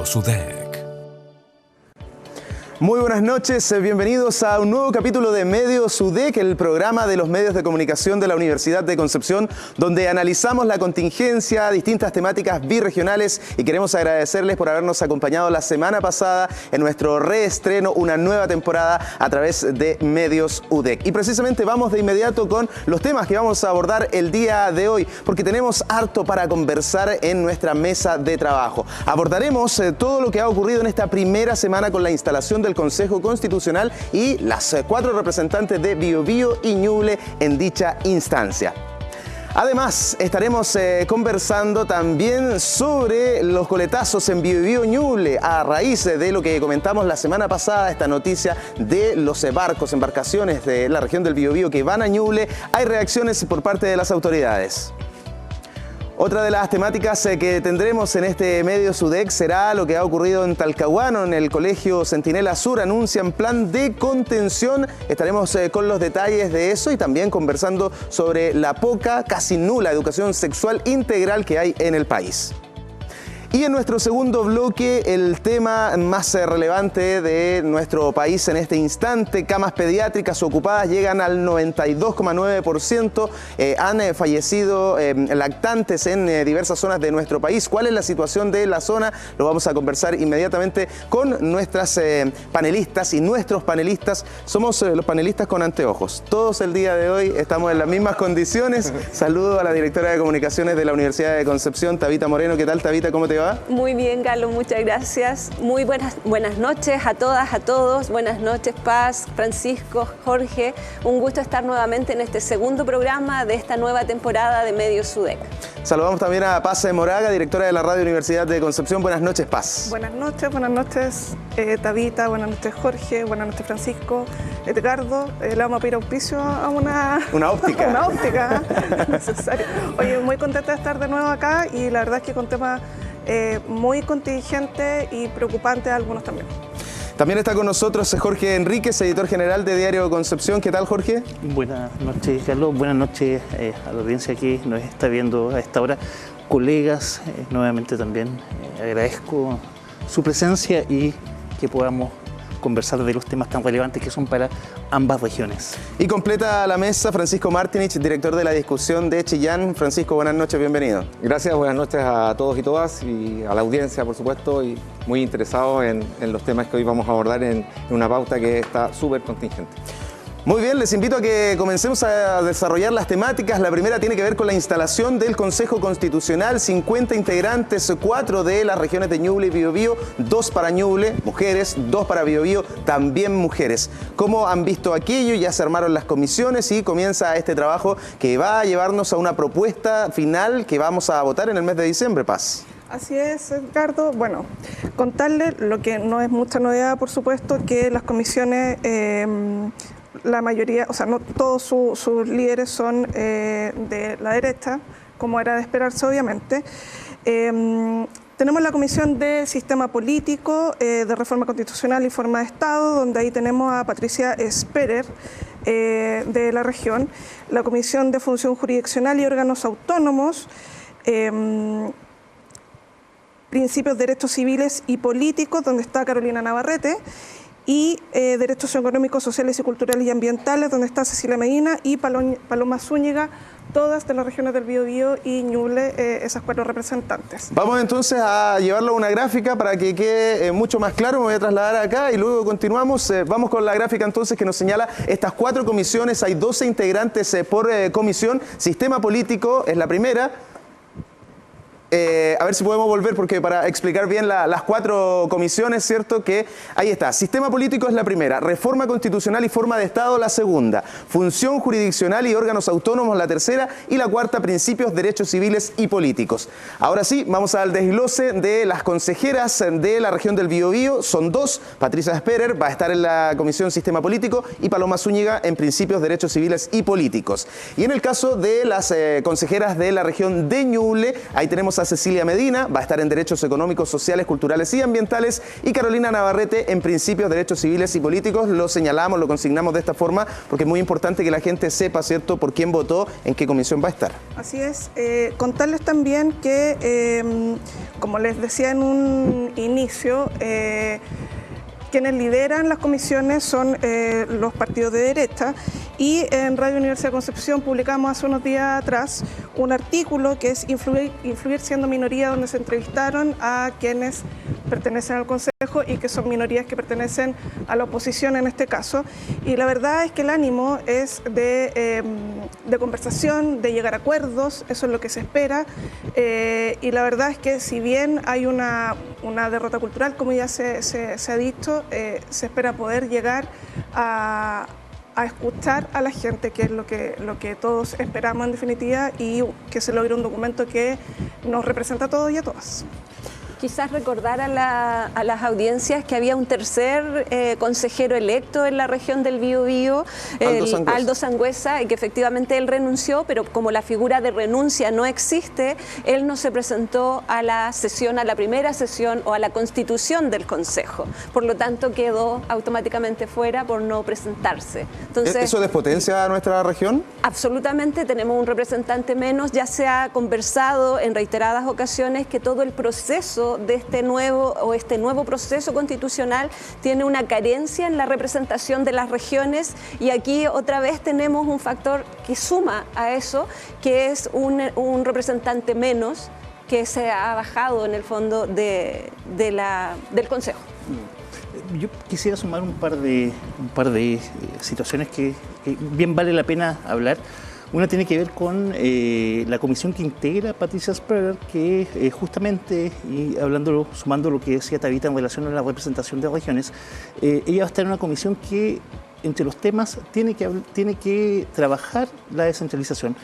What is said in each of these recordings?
Medios UDEC. Muy buenas noches, bienvenidos a un nuevo capítulo de Medios UDEC, el programa de los medios de comunicación de la Universidad de Concepción, donde analizamos la contingencia, distintas temáticas birregionales, y queremos agradecerles por habernos acompañado la semana pasada en nuestro reestreno, una nueva temporada a través de Medios UDEC. Y precisamente vamos de inmediato con los temas que vamos a abordar el día de hoy, porque tenemos harto para conversar en nuestra mesa de trabajo. Abordaremos todo lo que ha ocurrido en esta primera semana con la instalación del Consejo Constitucional y las 4 representantes de Biobío y Ñuble en dicha instancia. Además, estaremos conversando también sobre los coletazos en Biobío Ñuble a raíz de lo que comentamos la semana pasada, esta noticia de los embarcaciones de la región del Biobío que van a Ñuble. Hay reacciones por parte de las autoridades. Otra de las temáticas que tendremos en este Medios UDEC será lo que ha ocurrido en Talcahuano, en el Colegio Centinela Sur. Anuncian plan de contención. Estaremos con los detalles de eso y también conversando sobre la poca, casi nula educación sexual integral que hay en el país. Y en nuestro segundo bloque, el tema más relevante de nuestro país en este instante: camas pediátricas ocupadas llegan al 92,9%. Han fallecido lactantes en diversas zonas de nuestro país. ¿Cuál es la situación de la zona? Lo vamos a conversar inmediatamente con nuestras panelistas y nuestros panelistas. Somos los panelistas con anteojos. Todos el día de hoy estamos en las mismas condiciones. Saludo a la directora de comunicaciones de la Universidad de Concepción, Tabita Moreno. ¿Qué tal, Tabita? ¿Cómo te va? Muy bien, Galo, muchas gracias. Muy buenas noches a todas, a todos. Buenas noches, Paz, Francisco, Jorge. Un gusto estar nuevamente en este segundo programa de esta nueva temporada de Medios UDEC. Saludamos también a Paz Moraga, directora de la Radio Universidad de Concepción. Buenas noches, Paz. Buenas noches, Tabita, buenas noches, Jorge, buenas noches, Francisco, Edgardo. Le vamos a pedir auspicio a una óptica. Una óptica necesaria. Oye, muy contenta de estar de nuevo acá y la verdad es que con temas muy contingentes y preocupantes algunos también. También está con nosotros Jorge Enríquez, editor general de Diario Concepción. ¿Qué tal, Jorge? Buenas noches, Carlos. Buenas noches a la audiencia que nos está viendo a esta hora. Colegas, nuevamente también agradezco su presencia y que podamos conversar de los temas tan relevantes que son para ambas regiones. Y completa la mesa Francisco Martinich, director de la discusión de Chillán. Francisco, buenas noches, bienvenido. Gracias, buenas noches a todos y todas y a la audiencia, por supuesto, y muy interesado en los temas que hoy vamos a abordar en una pauta que está súper contingente. Muy bien, les invito a que comencemos a desarrollar las temáticas. La primera tiene que ver con la instalación del Consejo Constitucional. 50 integrantes, 4 de las regiones de Ñuble y Biobío, 2 para Ñuble, mujeres, 2 para Biobío, también mujeres. ¿Cómo han visto aquello? Ya se armaron las comisiones y comienza este trabajo que va a llevarnos a una propuesta final que vamos a votar en el mes de diciembre, Paz. Así es, Edgardo. Bueno, contarle lo que no es mucha novedad, por supuesto, que las comisiones... la mayoría, o sea, no todos sus líderes son de la derecha, como era de esperarse, obviamente. Tenemos la Comisión de Sistema Político, de Reforma Constitucional y Forma de Estado, donde ahí tenemos a Patricia Sperer, de la región. La Comisión de Función Jurisdiccional y Órganos Autónomos, Principios, Derechos Civiles y Políticos, donde está Carolina Navarrete. Y Derechos Económicos, Sociales y Culturales y Ambientales, donde está Cecilia Medina y Paloma Zúñiga, todas de las regiones del Biobío y Ñuble, esas 4 representantes. Vamos entonces a llevarlo a una gráfica para que quede mucho más claro. Me voy a trasladar acá y luego continuamos. Vamos con la gráfica entonces que nos señala estas 4 comisiones. Hay 12 integrantes por comisión. Sistema Político es la primera. A ver si podemos volver, porque para explicar bien las 4 comisiones, ¿cierto? Que ahí está. Sistema Político es la primera, Reforma Constitucional y Forma de Estado la segunda, Función Jurisdiccional y Órganos Autónomos la tercera y la cuarta, Principios, Derechos Civiles y Políticos. Ahora sí, vamos al desglose de las consejeras de la región del Biobío. Son 2, Patricia Sperer va a estar en la Comisión Sistema Político y Paloma Zúñiga en Principios, Derechos Civiles y Políticos. Y en el caso de las consejeras de la región de Ñuble, ahí tenemos a Cecilia Medina, va a estar en Derechos Económicos, Sociales, Culturales y Ambientales, y Carolina Navarrete en Principios, Derechos Civiles y Políticos. Lo señalamos, lo consignamos de esta forma, porque es muy importante que la gente sepa, ¿cierto?, por quién votó, en qué comisión va a estar. Así es. Contarles también que, como les decía en un inicio, quienes lideran las comisiones son los partidos de derecha, y en Radio Universidad de Concepción publicamos hace unos días atrás un artículo que es Influir siendo minoría, donde se entrevistaron a quienes pertenecen al Consejo y que son minorías que pertenecen a la oposición en este caso. Y la verdad es que el ánimo es de conversación, de llegar a acuerdos, eso es lo que se espera. Y la verdad es que si bien hay una derrota cultural, como ya se ha dicho, se espera poder llegar a escuchar a la gente, que es lo que todos esperamos en definitiva, y que se logre un documento que nos representa a todos y a todas. Quizás recordar a las audiencias que había un tercer consejero electo en la región del Biobío, Aldo Sangüesa, y que efectivamente él renunció, pero como la figura de renuncia no existe, él no se presentó a la sesión, a la primera sesión o a la constitución del Consejo. Por lo tanto, quedó automáticamente fuera por no presentarse. Entonces, ¿eso despotencia a nuestra región? Absolutamente, tenemos un representante menos. Ya se ha conversado en reiteradas ocasiones que todo el proceso de este nuevo proceso constitucional tiene una carencia en la representación de las regiones, y aquí otra vez tenemos un factor que suma a eso, que es un representante menos que se ha bajado en el fondo del Consejo. Yo quisiera sumar un par de situaciones que bien vale la pena hablar. Una tiene que ver con la comisión que integra Patricia Sprenger, que justamente, y sumando lo que decía Tabita en relación a la representación de regiones, ella va a estar en una comisión que, entre los temas, tiene que trabajar la descentralización.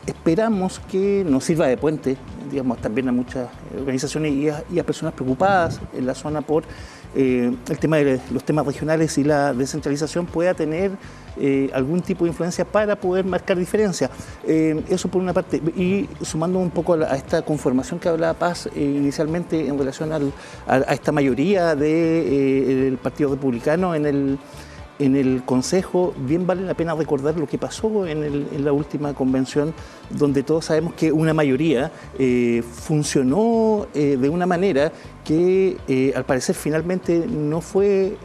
Esperamos que nos sirva de puente, digamos, también a muchas organizaciones y a personas preocupadas en la zona por el tema de los temas regionales, y la descentralización pueda tener algún tipo de influencia para poder marcar diferencia. Eso por una parte. Y sumando un poco a esta conformación que hablaba Paz inicialmente en relación a esta mayoría del Partido Republicano en el Consejo, bien vale la pena recordar lo que pasó en la última convención, donde todos sabemos que una mayoría funcionó de una manera que al parecer finalmente no fue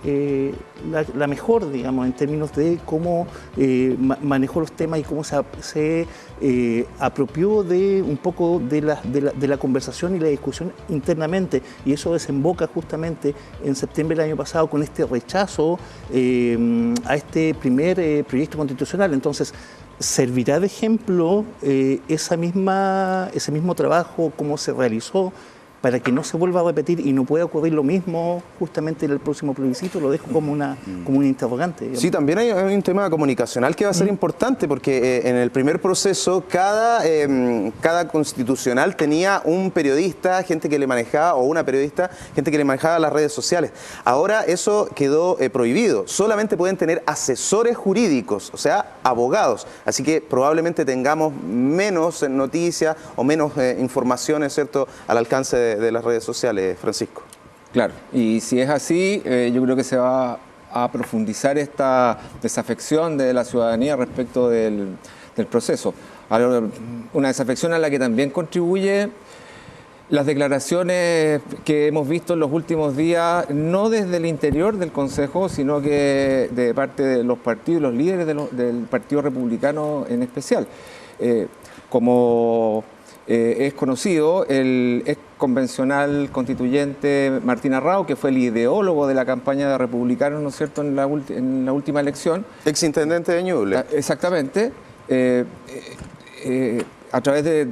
la mejor, digamos, en términos de cómo manejó los temas y cómo se apropió de un poco de la conversación y la discusión internamente, y eso desemboca justamente en septiembre del año pasado con este rechazo a este primer proyecto constitucional. Entonces, ¿servirá de ejemplo ese mismo trabajo, cómo se realizó, para que no se vuelva a repetir y no pueda ocurrir lo mismo justamente en el próximo plebiscito? Lo dejo como una interrogante, digamos. Sí, también hay un tema comunicacional que va a ser importante, porque en el primer proceso cada constitucional tenía un periodista, gente que le manejaba, o una periodista, gente que le manejaba las redes sociales. Ahora eso quedó prohibido. Solamente pueden tener asesores jurídicos, o sea, abogados. Así que probablemente tengamos menos noticias o menos informaciones, ¿cierto?, al alcance de las redes sociales, Francisco. Claro, y si es así, yo creo que se va a profundizar esta desafección de la ciudadanía respecto del proceso. Ahora, una desafección a la que también contribuye las declaraciones que hemos visto en los últimos días, no desde el interior del Consejo, sino que de parte de los partidos, los líderes del Partido Republicano en especial. Como es conocido, el ex convencional constituyente Martín Arrau, que fue el ideólogo de la campaña de republicanos, ¿no es cierto?, en la última elección. Exintendente de Ñuble. Exactamente. A través de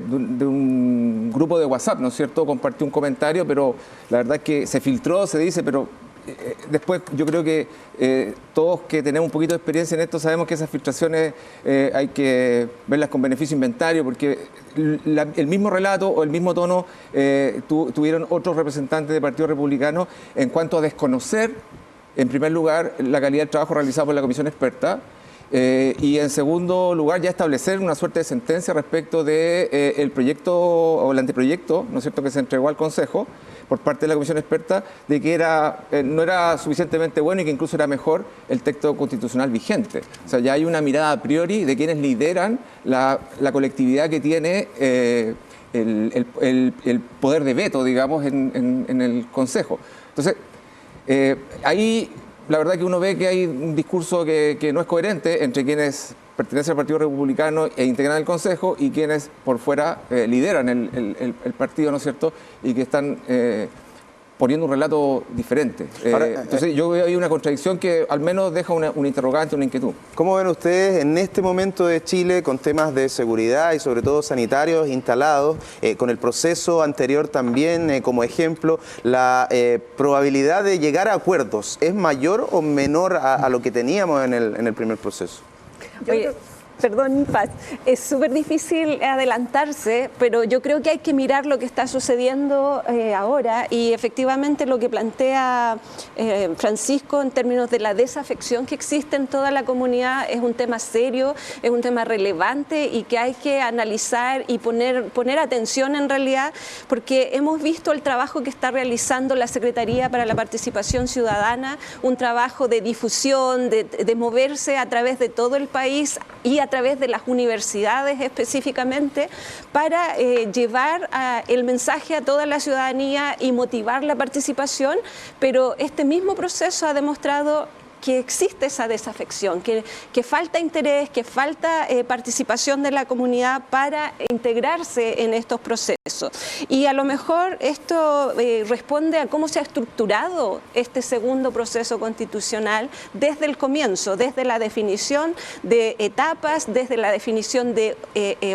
un grupo de WhatsApp, ¿no es cierto?, compartió un comentario, pero la verdad es que se filtró, se dice, pero después yo creo que todos que tenemos un poquito de experiencia en esto sabemos que esas filtraciones hay que verlas con beneficio inventario, porque el mismo relato o el mismo tono tuvieron otros representantes del Partido Republicano en cuanto a desconocer, en primer lugar, la calidad del trabajo realizado por la comisión experta, Y en segundo lugar, ya establecer una suerte de sentencia respecto de el proyecto o el anteproyecto, ¿no es cierto?, que se entregó al Consejo por parte de la Comisión Experta, de que no era suficientemente bueno y que incluso era mejor el texto constitucional vigente. O sea, ya hay una mirada a priori de quienes lideran la colectividad que tiene el poder de veto, digamos, en el Consejo. Entonces, ahí la verdad que uno ve que hay un discurso que no es coherente entre quienes pertenecen al Partido Republicano e integran el Consejo y quienes por fuera lideran el partido, ¿no es cierto?, y que están poniendo un relato diferente. Entonces yo veo ahí una contradicción que al menos deja una interrogante, una inquietud. ¿Cómo ven ustedes en este momento de Chile con temas de seguridad y sobre todo sanitarios instalados, con el proceso anterior también como ejemplo, la probabilidad de llegar a acuerdos es mayor o menor a lo que teníamos en el primer proceso? Oye, perdón, Paz, es súper difícil adelantarse, pero yo creo que hay que mirar lo que está sucediendo ahora y efectivamente lo que plantea Francisco en términos de la desafección que existe en toda la comunidad es un tema serio, es un tema relevante y que hay que analizar y poner atención en realidad, porque hemos visto el trabajo que está realizando la Secretaría para la Participación Ciudadana, un trabajo de difusión, de moverse a través de todo el país y a través de las universidades específicamente para llevar el mensaje a toda la ciudadanía y motivar la participación, pero este mismo proceso ha demostrado que existe esa desafección, que falta interés, que falta participación de la comunidad para integrarse en estos procesos. Y a lo mejor esto responde a cómo se ha estructurado este segundo proceso constitucional desde el comienzo, desde la definición de etapas, desde la definición de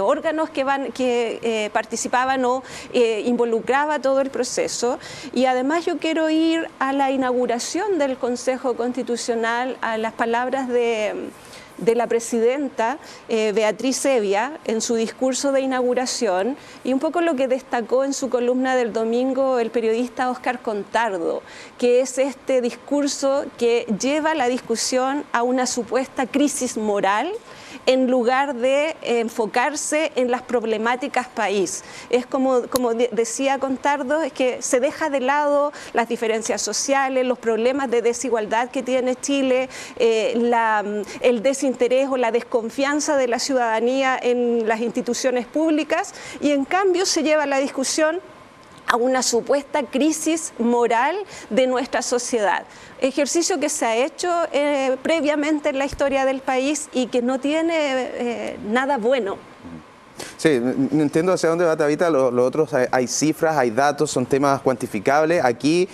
órganos que participaban o involucraba todo el proceso. Y además yo quiero ir a la inauguración del Consejo Constitucional, a las palabras de la presidenta Beatriz Hevia en su discurso de inauguración y un poco lo que destacó en su columna del domingo el periodista Óscar Contardo, que es este discurso que lleva la discusión a una supuesta crisis moral en lugar de enfocarse en las problemáticas país. Es como decía Contardo, es que se deja de lado las diferencias sociales, los problemas de desigualdad que tiene Chile, el desinterés o la desconfianza de la ciudadanía en las instituciones públicas y en cambio se lleva la discusión a una supuesta crisis moral de nuestra sociedad. Ejercicio que se ha hecho previamente en la historia del país y que no tiene nada bueno. Sí, no entiendo hacia dónde va Tabita, lo otros hay cifras, hay datos, son temas cuantificables. Aquí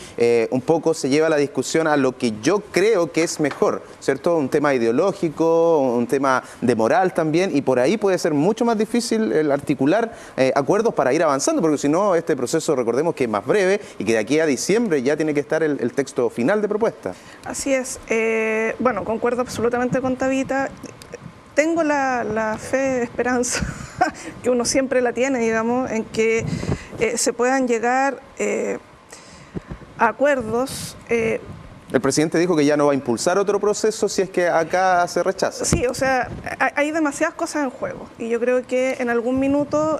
un poco se lleva la discusión a lo que yo creo que es mejor, ¿cierto? Un tema ideológico, un tema de moral también, y por ahí puede ser mucho más difícil el articular acuerdos para ir avanzando, porque si no, este proceso, recordemos que es más breve y que de aquí a diciembre ya tiene que estar el texto final de propuesta. Así es. Bueno, concuerdo absolutamente con Tabita. Tengo la fe, esperanza, que uno siempre la tiene, digamos, en que se puedan llegar a acuerdos. El presidente dijo que ya no va a impulsar otro proceso si es que acá se rechaza. Sí, o sea, hay demasiadas cosas en juego y yo creo que en algún minuto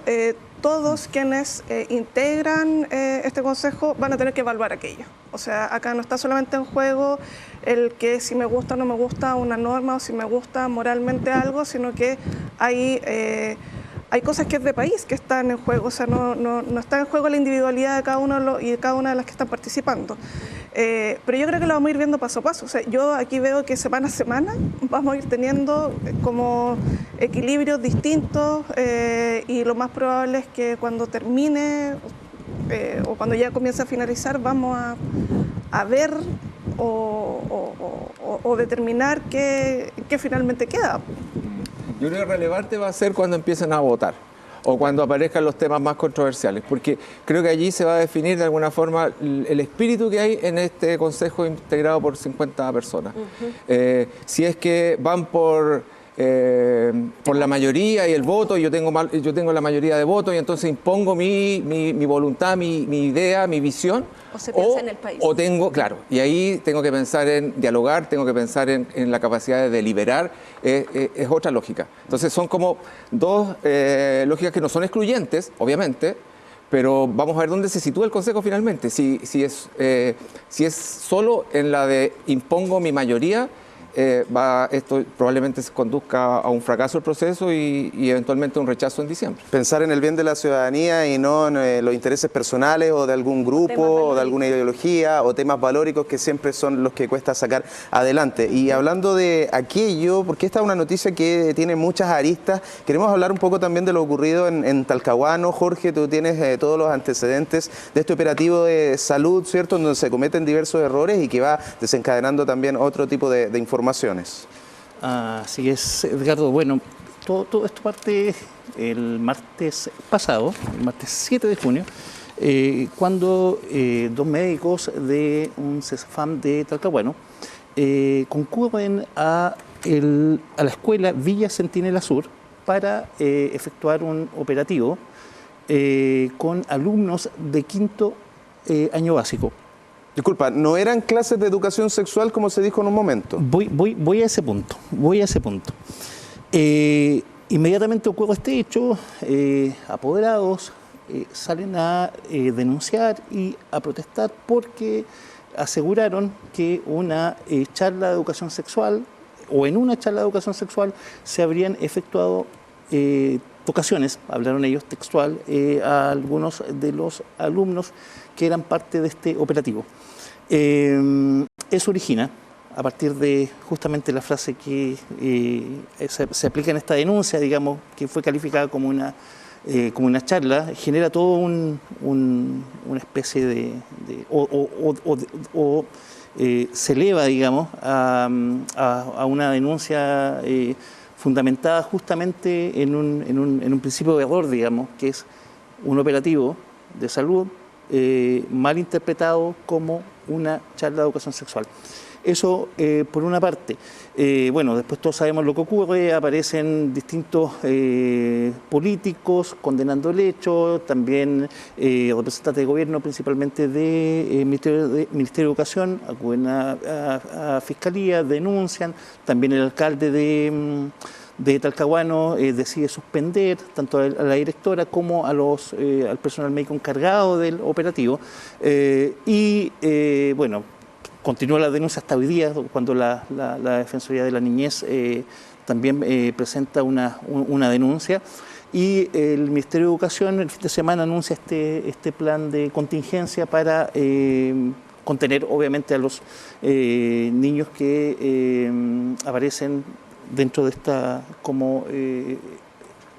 todos quienes integran este consejo van a tener que evaluar aquello. O sea, acá no está solamente en juego el que si me gusta o no me gusta una norma o si me gusta moralmente algo, sino que hay cosas que es de país que están en juego. O sea, no está en juego la individualidad de cada uno y de cada una de las que están participando. Pero yo creo que lo vamos a ir viendo paso a paso. O sea, yo aquí veo que semana a semana vamos a ir teniendo como equilibrios distintos y lo más probable es que cuando termine o cuando ya comience a finalizar vamos a ver o determinar qué finalmente queda. Yo creo que relevante va a ser cuando empiecen a votar o cuando aparezcan los temas más controversiales, porque creo que allí se va a definir de alguna forma el espíritu que hay en este consejo integrado por 50 personas. Si es que van por por la mayoría y el voto, y yo tengo la mayoría de votos y entonces impongo mi voluntad, mi idea, mi visión. O se piensa en el país. O tengo, claro, y ahí tengo que pensar en dialogar, tengo que pensar en la capacidad de deliberar, es otra lógica. Entonces son como dos lógicas que no son excluyentes, obviamente, pero vamos a ver dónde se sitúa el Consejo finalmente. Si es solo en la de impongo mi mayoría, esto probablemente se conduzca a un fracaso el proceso y eventualmente un rechazo en diciembre. Pensar en el bien de la ciudadanía y no en los intereses personales o de algún grupo o de alguna ideología o temas valóricos que siempre son los que cuesta sacar adelante. Y hablando de aquello, porque esta es una noticia que tiene muchas aristas, queremos hablar un poco también de lo ocurrido en Talcahuano. Jorge, tú tienes todos los antecedentes de este operativo de salud, ¿cierto?, donde se cometen diversos errores y que va desencadenando también otro tipo de informaciones. Así es, Edgardo. Bueno, todo esto parte el martes pasado, el martes 7 de junio, cuando dos médicos de un CESFAM de Talcahuano concurren a la escuela Villa Centinela Sur para efectuar un operativo con alumnos de quinto año básico. Disculpa, ¿no eran clases de educación sexual como se dijo en un momento? Voy a ese punto, Inmediatamente ocurre este hecho, apoderados salen a denunciar y a protestar porque aseguraron que una charla de educación sexual, o en una charla de educación sexual, se habrían efectuado tocaciones, hablaron ellos textual, a algunos de los alumnos que eran parte de este operativo. Eso origina, a partir de justamente la frase que se aplica en esta denuncia, digamos, que fue calificada como una charla, genera todo una especie se eleva, digamos, a una denuncia fundamentada justamente en un principio de error, digamos, que es un operativo de salud mal interpretado como una charla de educación sexual. Eso por una parte. Bueno, después todos sabemos lo que ocurre, aparecen distintos políticos condenando el hecho, también representantes de gobierno, principalmente de Ministerio de Educación, acuden a Fiscalía, denuncian, también el alcalde de Talcahuano decide suspender tanto a la directora como al personal médico encargado del operativo bueno, continúa la denuncia hasta hoy día, cuando la Defensoría de la Niñez también presenta una denuncia, y el Ministerio de Educación el fin de semana anuncia este plan de contingencia para contener obviamente a los niños que aparecen dentro de esta como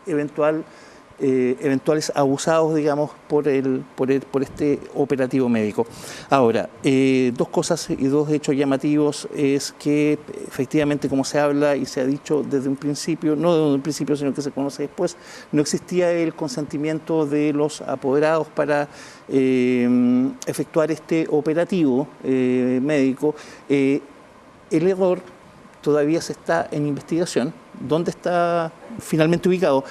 eventuales abusados, digamos, por este operativo médico. Ahora, dos cosas y dos hechos llamativos es que efectivamente, como se habla y se ha dicho desde un principio, no desde un principio, sino que se conoce después, no existía el consentimiento de los apoderados para efectuar este operativo médico. El error todavía se está en investigación. ¿Dónde está finalmente ubicado?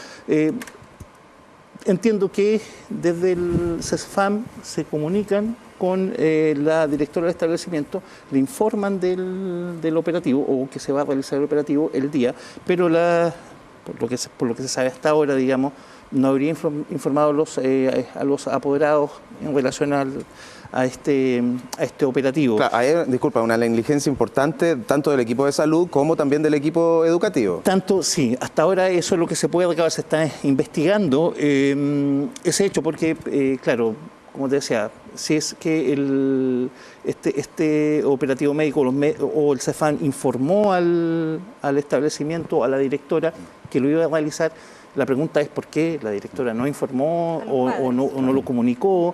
Entiendo que desde el CESFAM se comunican con la directora del establecimiento, le informan del operativo o que se va a realizar el operativo el día, pero por lo que se sabe hasta ahora, digamos, no habría informado a los apoderados en relación a este operativo. Claro, hay, disculpa, una negligencia importante tanto del equipo de salud como también del equipo educativo. Sí, hasta ahora eso es lo que se puede recabar, se está investigando ese hecho, porque, claro, como te decía, si es que este operativo médico o el CESFAM informó al establecimiento, a la directora, que lo iba a realizar, la pregunta es por qué la directora no informó o no lo comunicó.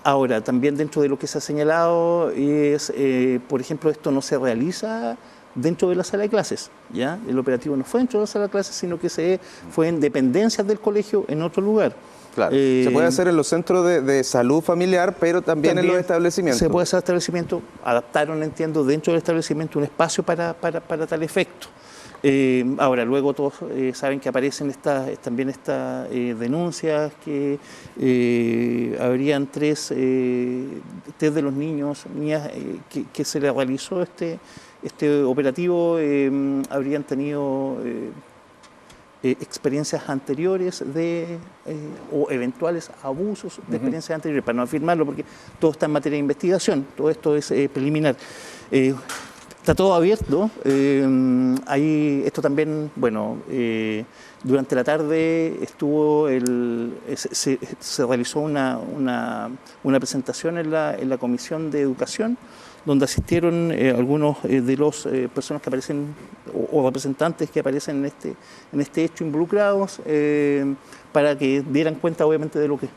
Ahora, también dentro de lo que se ha señalado es, por ejemplo, esto no se realiza dentro de la sala de clases, ¿ya? El operativo no fue dentro de la sala de clases, sino que fue en dependencias del colegio en otro lugar. Claro, se puede hacer en los centros de salud familiar, pero también en los establecimientos. Se puede hacer establecimiento, adaptaron, entiendo, dentro del establecimiento un espacio para tal efecto. Ahora, luego todos saben que aparecen también estas denuncias que habrían tres de los niños, niñas que se les realizó este operativo, habrían tenido experiencias anteriores o eventuales abusos de experiencias anteriores, para no afirmarlo porque todo está en materia de investigación, todo esto es preliminar. Está todo abierto. Esto también, bueno, durante la tarde se realizó una presentación en la Comisión de Educación, donde asistieron algunos de los personas que aparecen o representantes que aparecen en este hecho involucrados, para que dieran cuenta obviamente de lo que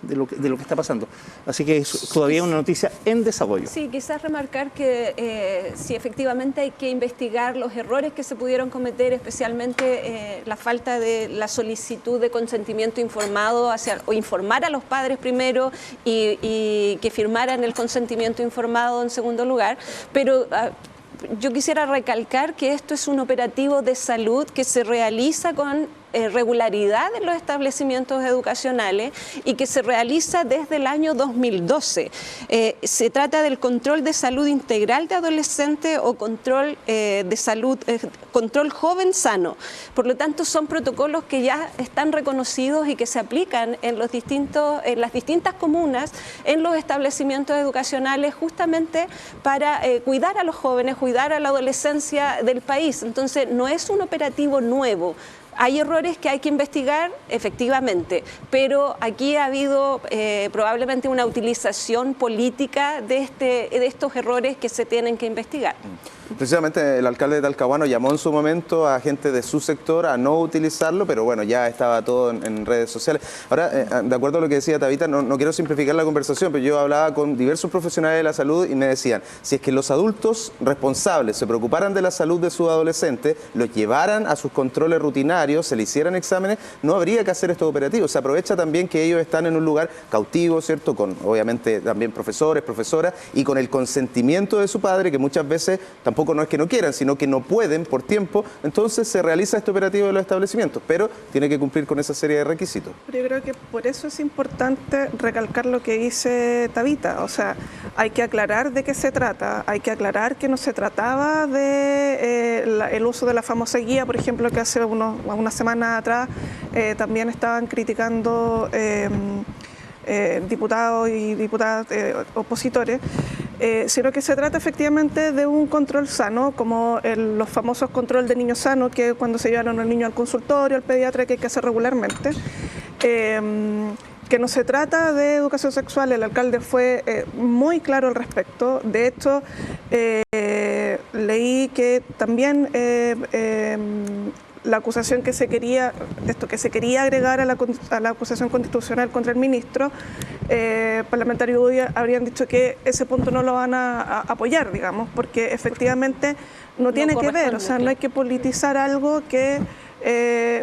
está pasando. Así que es todavía una noticia en desarrollo. Sí, quizás remarcar que sí, efectivamente hay que investigar los errores que se pudieron cometer, especialmente la falta de la solicitud de consentimiento informado o informar a los padres primero y que firmaran el consentimiento informado en segundo lugar, pero yo quisiera recalcar que esto es un operativo de salud que se realiza con regularidad en los establecimientos educacionales y que se realiza desde el año 2012. Se trata del control de salud integral de adolescentes o control de salud, control joven sano. Por lo tanto, son protocolos que ya están reconocidos y que se aplican en las distintas comunas, en los establecimientos educacionales, justamente para cuidar a los jóvenes, cuidar a la adolescencia del país. Entonces, no es un operativo nuevo. Hay errores que hay que investigar, efectivamente, pero aquí ha habido probablemente una utilización política de estos errores que se tienen que investigar. Precisamente el alcalde de Talcahuano llamó en su momento a gente de su sector a no utilizarlo, pero bueno, ya estaba todo en redes sociales. Ahora, de acuerdo a lo que decía Tabita, no quiero simplificar la conversación, pero yo hablaba con diversos profesionales de la salud y me decían, si es que los adultos responsables se preocuparan de la salud de sus adolescentes, los llevaran a sus controles rutinarios, se le hicieran exámenes, no habría que hacer estos operativos. Se aprovecha también que ellos están en un lugar cautivo, ¿cierto? Con obviamente también profesores, profesoras y con el consentimiento de su padre, que muchas veces tampoco no es que no quieran, sino que no pueden por tiempo, entonces se realiza este operativo de los establecimientos, pero tiene que cumplir con esa serie de requisitos. Pero yo creo que por eso es importante recalcar lo que dice Tabita, o sea, hay que aclarar de qué se trata, hay que aclarar que no se trataba de el uso de la famosa guía, por ejemplo, que hace unas semanas atrás también estaban criticando diputados y diputadas opositores, sino que se trata efectivamente de un control sano, como los famosos control de niños sanos, que cuando se llevan al niño al consultorio, al pediatra, que hay que hacer regularmente, que no se trata de educación sexual. El alcalde fue muy claro al respecto. De hecho, leí que también la acusación que se quería agregar a la acusación constitucional contra el ministro, parlamentarios habrían dicho que ese punto no lo van a apoyar, digamos, porque efectivamente no tiene que ver, o sea, no hay que politizar algo que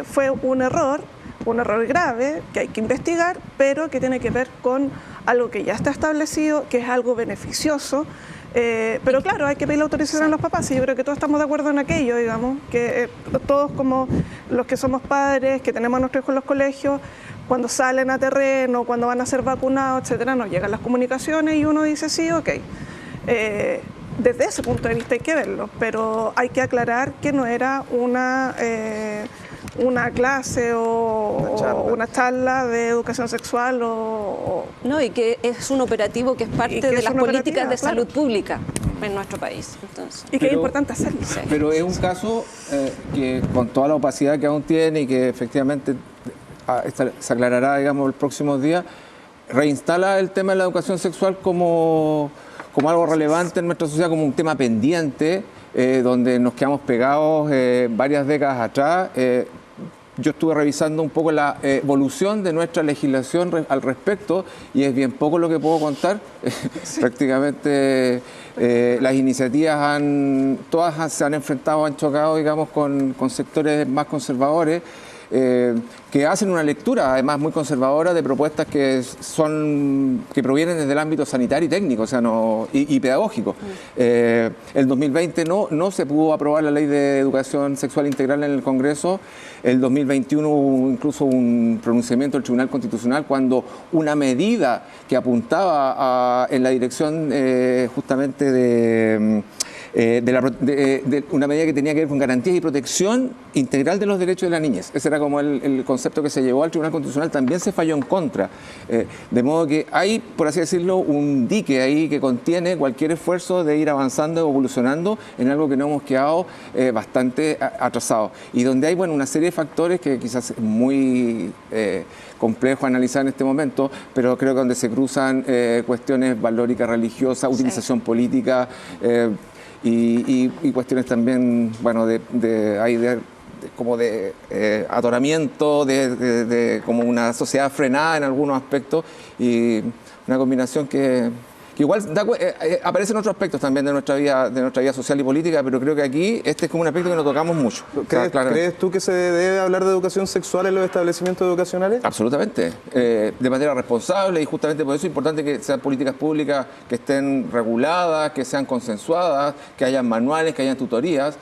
fue un error grave, que hay que investigar, pero que tiene que ver con algo que ya está establecido, que es algo beneficioso. Pero claro, hay que pedir la autorización a los papás y yo creo que todos estamos de acuerdo en aquello, digamos, que todos como los que somos padres, que tenemos a nuestros hijos en los colegios, cuando salen a terreno, cuando van a ser vacunados, etcétera, nos llegan las comunicaciones y uno dice sí, ok. Desde ese punto de vista hay que verlo, pero hay que aclarar que no era una clase o una charla de educación sexual No, y que es un operativo que es parte de las políticas de salud pública en nuestro país. Entonces. Y que es importante hacerlo. Sí. Pero es un caso que con toda la opacidad que aún tiene y que efectivamente se aclarará, digamos, el próximo día, reinstala el tema de la educación sexual como algo relevante en nuestra sociedad, como un tema pendiente, donde nos quedamos pegados varias décadas atrás. Yo estuve revisando un poco la evolución de nuestra legislación al respecto y es bien poco lo que puedo contar. Sí. Prácticamente las iniciativas todas se han enfrentado, han chocado, digamos, con sectores más conservadores. que hacen una lectura, además muy conservadora, de propuestas que provienen desde el ámbito sanitario y técnico, o sea, y pedagógico. El 2020 no se pudo aprobar la Ley de Educación Sexual Integral en el Congreso. El 2021 hubo incluso un pronunciamiento del Tribunal Constitucional cuando una medida que apuntaba en la dirección justamente de una medida que tenía que ver con garantías y protección integral de los derechos de la niñez. Ese era como el concepto que se llevó al Tribunal Constitucional, también se falló en contra. De modo que hay, por así decirlo, un dique ahí que contiene cualquier esfuerzo de ir avanzando, evolucionando en algo que no hemos quedado bastante atrasados. Y donde hay, bueno, una serie de factores que quizás es muy complejo analizar en este momento, pero creo que donde se cruzan cuestiones valóricas, religiosas, utilización política, y cuestiones también, bueno, como de atoramiento, como una sociedad frenada en algunos aspectos, y una combinación que igual aparece en otros aspectos también de nuestra vida social y política, pero creo que aquí este es como un aspecto que nos tocamos mucho. ¿Crees tú que se debe hablar de educación sexual en los establecimientos educacionales? Absolutamente, de manera responsable, y justamente por eso es importante que sean políticas públicas que estén reguladas, que sean consensuadas, que hayan manuales, que hayan tutorías.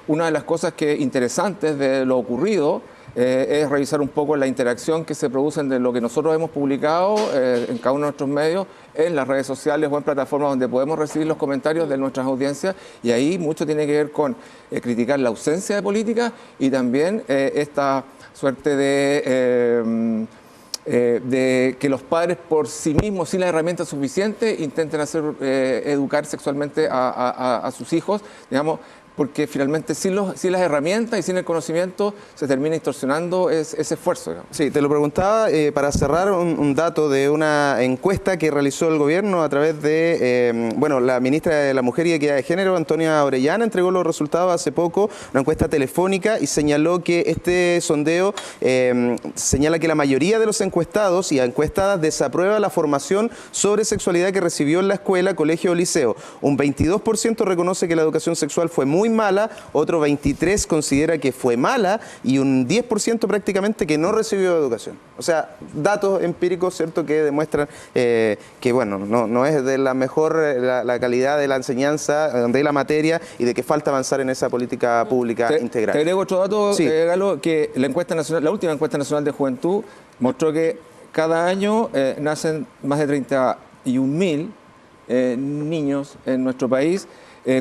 Una de las cosas interesantes de lo ocurrido es revisar un poco la interacción que se produce de lo que nosotros hemos publicado en cada uno de nuestros medios, en las redes sociales o en plataformas donde podemos recibir los comentarios de nuestras audiencias, y ahí mucho tiene que ver con criticar la ausencia de política y también esta suerte de que los padres por sí mismos, sin las herramientas suficientes, intenten educar sexualmente a sus hijos, digamos, porque finalmente sin las herramientas y sin el conocimiento se termina distorsionando ese esfuerzo, digamos. Sí, te lo preguntaba para cerrar un dato de una encuesta que realizó el gobierno a través de, la ministra de la Mujer y Equidad de Género, Antonia Orellana, entregó los resultados hace poco, una encuesta telefónica, y señaló que este sondeo señala que la mayoría de los encuestados y encuestadas desaprueba la formación sobre sexualidad que recibió en la escuela, colegio o liceo. Un 22% reconoce que la educación sexual fue muy mala, otro 23% considera que fue mala y un 10% prácticamente que no recibió educación. O sea, datos empíricos, ¿cierto?, que demuestran que, bueno, no es de la mejor la calidad de la enseñanza, de la materia, y de que falta avanzar en esa política pública integral. Te agrego otro dato, sí. Galo, que la última encuesta nacional de juventud mostró que cada año nacen más de 31.000 niños en nuestro país,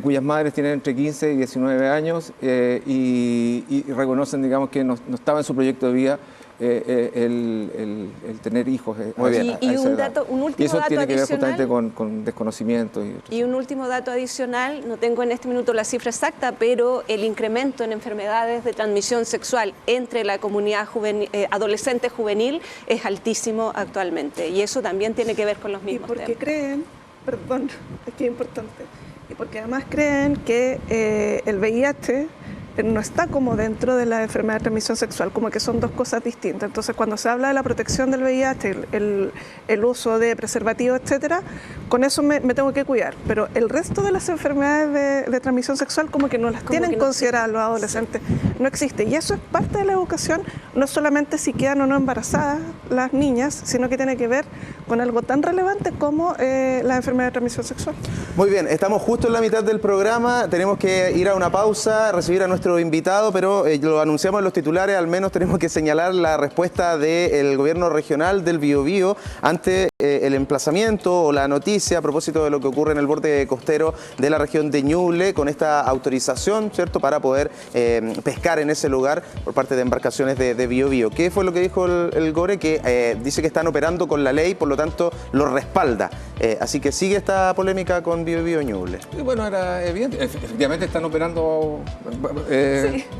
cuyas madres tienen entre 15 y 19 años y reconocen, digamos, que no estaba en su proyecto de vida el tener hijos. Muy bien. Y un último dato y eso tiene que ver adicional, justamente con desconocimiento. Y un último dato adicional, no tengo en este minuto la cifra exacta, pero el incremento en enfermedades de transmisión sexual entre la comunidad adolescente juvenil es altísimo actualmente, y eso también tiene que ver con los mismos temas. Y porque creen, perdón, es que es importante, y porque además creen que el VIH no está como dentro de la enfermedad de transmisión sexual, como que son dos cosas distintas. Entonces, cuando se habla de la protección del VIH, el uso de preservativos, etcétera, con eso me tengo que cuidar. Pero el resto de las enfermedades de transmisión sexual como que no las tienen consideradas los adolescentes. Sí. No existe. Y eso es parte de la educación, no solamente si quedan o no embarazadas las niñas, sino que tiene que ver con algo tan relevante como la enfermedad de transmisión sexual. Muy bien, estamos justo en la mitad del programa, tenemos que ir a una pausa, recibir a nuestro invitado, pero lo anunciamos en los titulares, al menos tenemos que señalar la respuesta del gobierno regional del Biobío ante el emplazamiento o la noticia a propósito de lo que ocurre en el borde costero de la región de Ñuble, con esta autorización, ¿cierto?, para poder pescar en ese lugar por parte de embarcaciones de Biobío. ¿Qué fue lo que dijo el GORE? Que dice que están operando con la ley, por lo tanto lo respalda. Así que sigue esta polémica con Biobío Ñuble. Bueno, era evidente, efectivamente están operando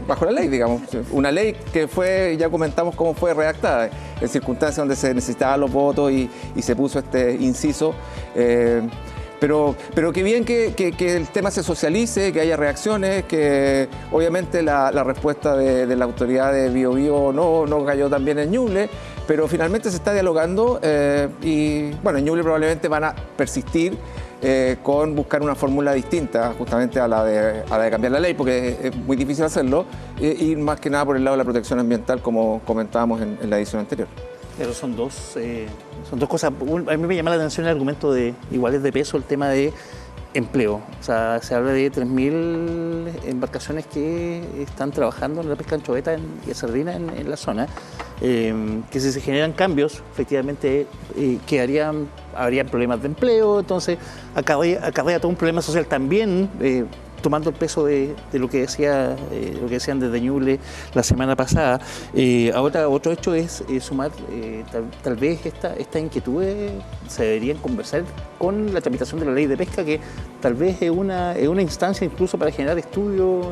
bajo la ley, digamos. Una ley que ya comentamos cómo fue redactada, en circunstancias donde se necesitaban los votos y se puso este inciso. Pero qué bien que el tema se socialice, que haya reacciones, que obviamente la respuesta de la autoridad de Biobío no cayó tan bien en Ñuble, pero finalmente se está dialogando y bueno, en Ñuble probablemente van a persistir con buscar una fórmula distinta justamente a la de cambiar la ley, porque es muy difícil hacerlo, y más que nada por el lado de la protección ambiental, como comentábamos en la edición anterior. Pero son dos cosas. A mí me llama la atención el argumento de iguales de peso, el tema de empleo. O sea, se habla de 3.000 embarcaciones que están trabajando en la pesca anchoveta y sardina en la zona, que si se generan cambios, efectivamente habrían problemas de empleo, entonces acarrea todo un problema social también, tomando el peso de lo que decían desde Ñuble la semana pasada. Ahora, otro hecho es sumar, tal vez estas inquietudes se deberían conversar con la tramitación de la ley de pesca, que tal vez es una instancia incluso para generar estudios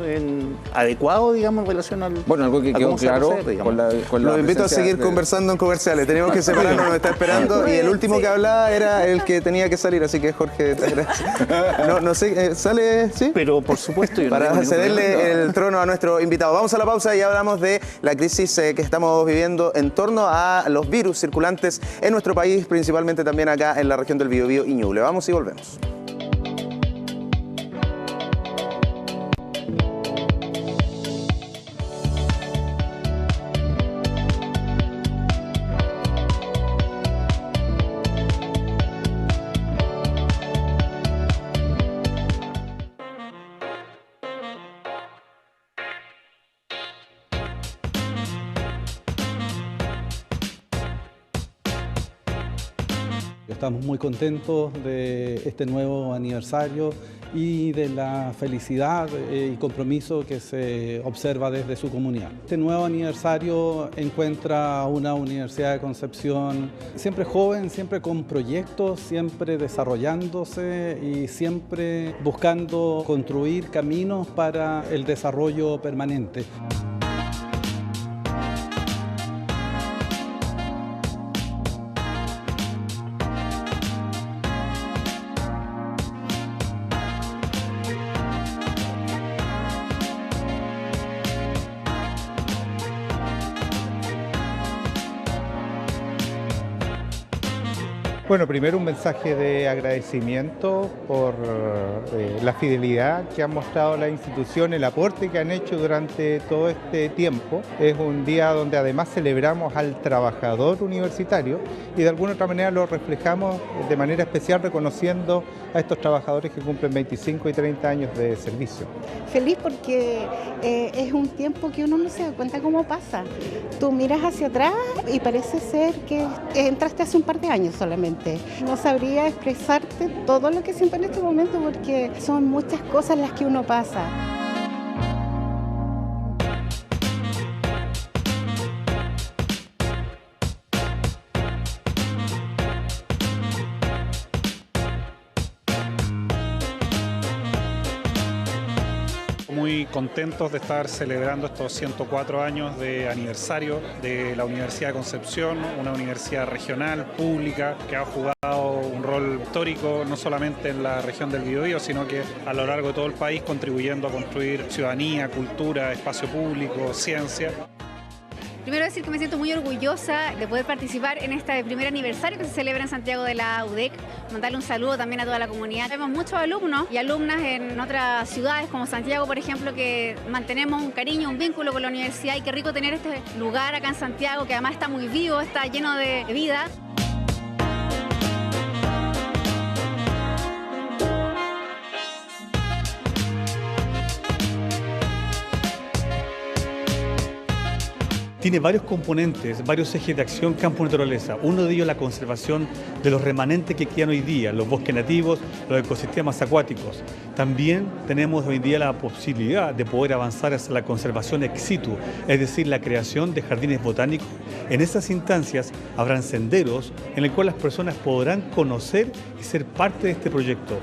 adecuados, digamos, en relación al... Bueno, algo que quedó claro con la Los invito a seguir conversando en comerciales, tenemos que separarnos, nos está esperando, y el último que hablaba era el que tenía que salir, así que Jorge, gracias. No sé, ¿sale? ¿Sí? Pero por supuesto... Para cederle el trono a nuestro invitado. Vamos a la pausa y hablamos de la crisis que estamos viviendo en torno a los virus circulantes en nuestro país, principalmente también acá en la región del Biobío y Ñuble. Vamos y volvemos. Estamos muy contentos de este nuevo aniversario y de la felicidad y compromiso que se observa desde su comunidad. Este nuevo aniversario encuentra una Universidad de Concepción siempre joven, siempre con proyectos, siempre desarrollándose y siempre buscando construir caminos para el desarrollo permanente. Bueno, primero un mensaje de agradecimiento por la fidelidad que han mostrado la institución, el aporte que han hecho durante todo este tiempo. Es un día donde además celebramos al trabajador universitario y de alguna otra manera lo reflejamos de manera especial reconociendo a estos trabajadores que cumplen 25 y 30 años de servicio. Feliz porque es un tiempo que uno no se da cuenta cómo pasa. Tú miras hacia atrás y parece ser que entraste hace un par de años solamente. No sabría expresarte todo lo que siento en este momento porque son muchas cosas las que uno pasa. Muy contentos de estar celebrando estos 104 años de aniversario de la Universidad de Concepción, una universidad regional, pública, que ha jugado un rol histórico no solamente en la región del Biobío, sino que a lo largo de todo el país, contribuyendo a construir ciudadanía, cultura, espacio público, ciencia. Primero decir que me siento muy orgullosa de poder participar en este primer aniversario que se celebra en Santiago de la UDEC. Mandarle un saludo también a toda la comunidad. Tenemos muchos alumnos y alumnas en otras ciudades como Santiago, por ejemplo, que mantenemos un cariño, un vínculo con la universidad, y qué rico tener este lugar acá en Santiago, que además está muy vivo, está lleno de vida. Tiene varios componentes, varios ejes de acción campo-naturaleza. Uno de ellos la conservación de los remanentes que quedan hoy día, los bosques nativos, los ecosistemas acuáticos. También tenemos hoy en día la posibilidad de poder avanzar hacia la conservación ex situ, es decir, la creación de jardines botánicos. En esas instancias habrán senderos en los cuales las personas podrán conocer y ser parte de este proyecto.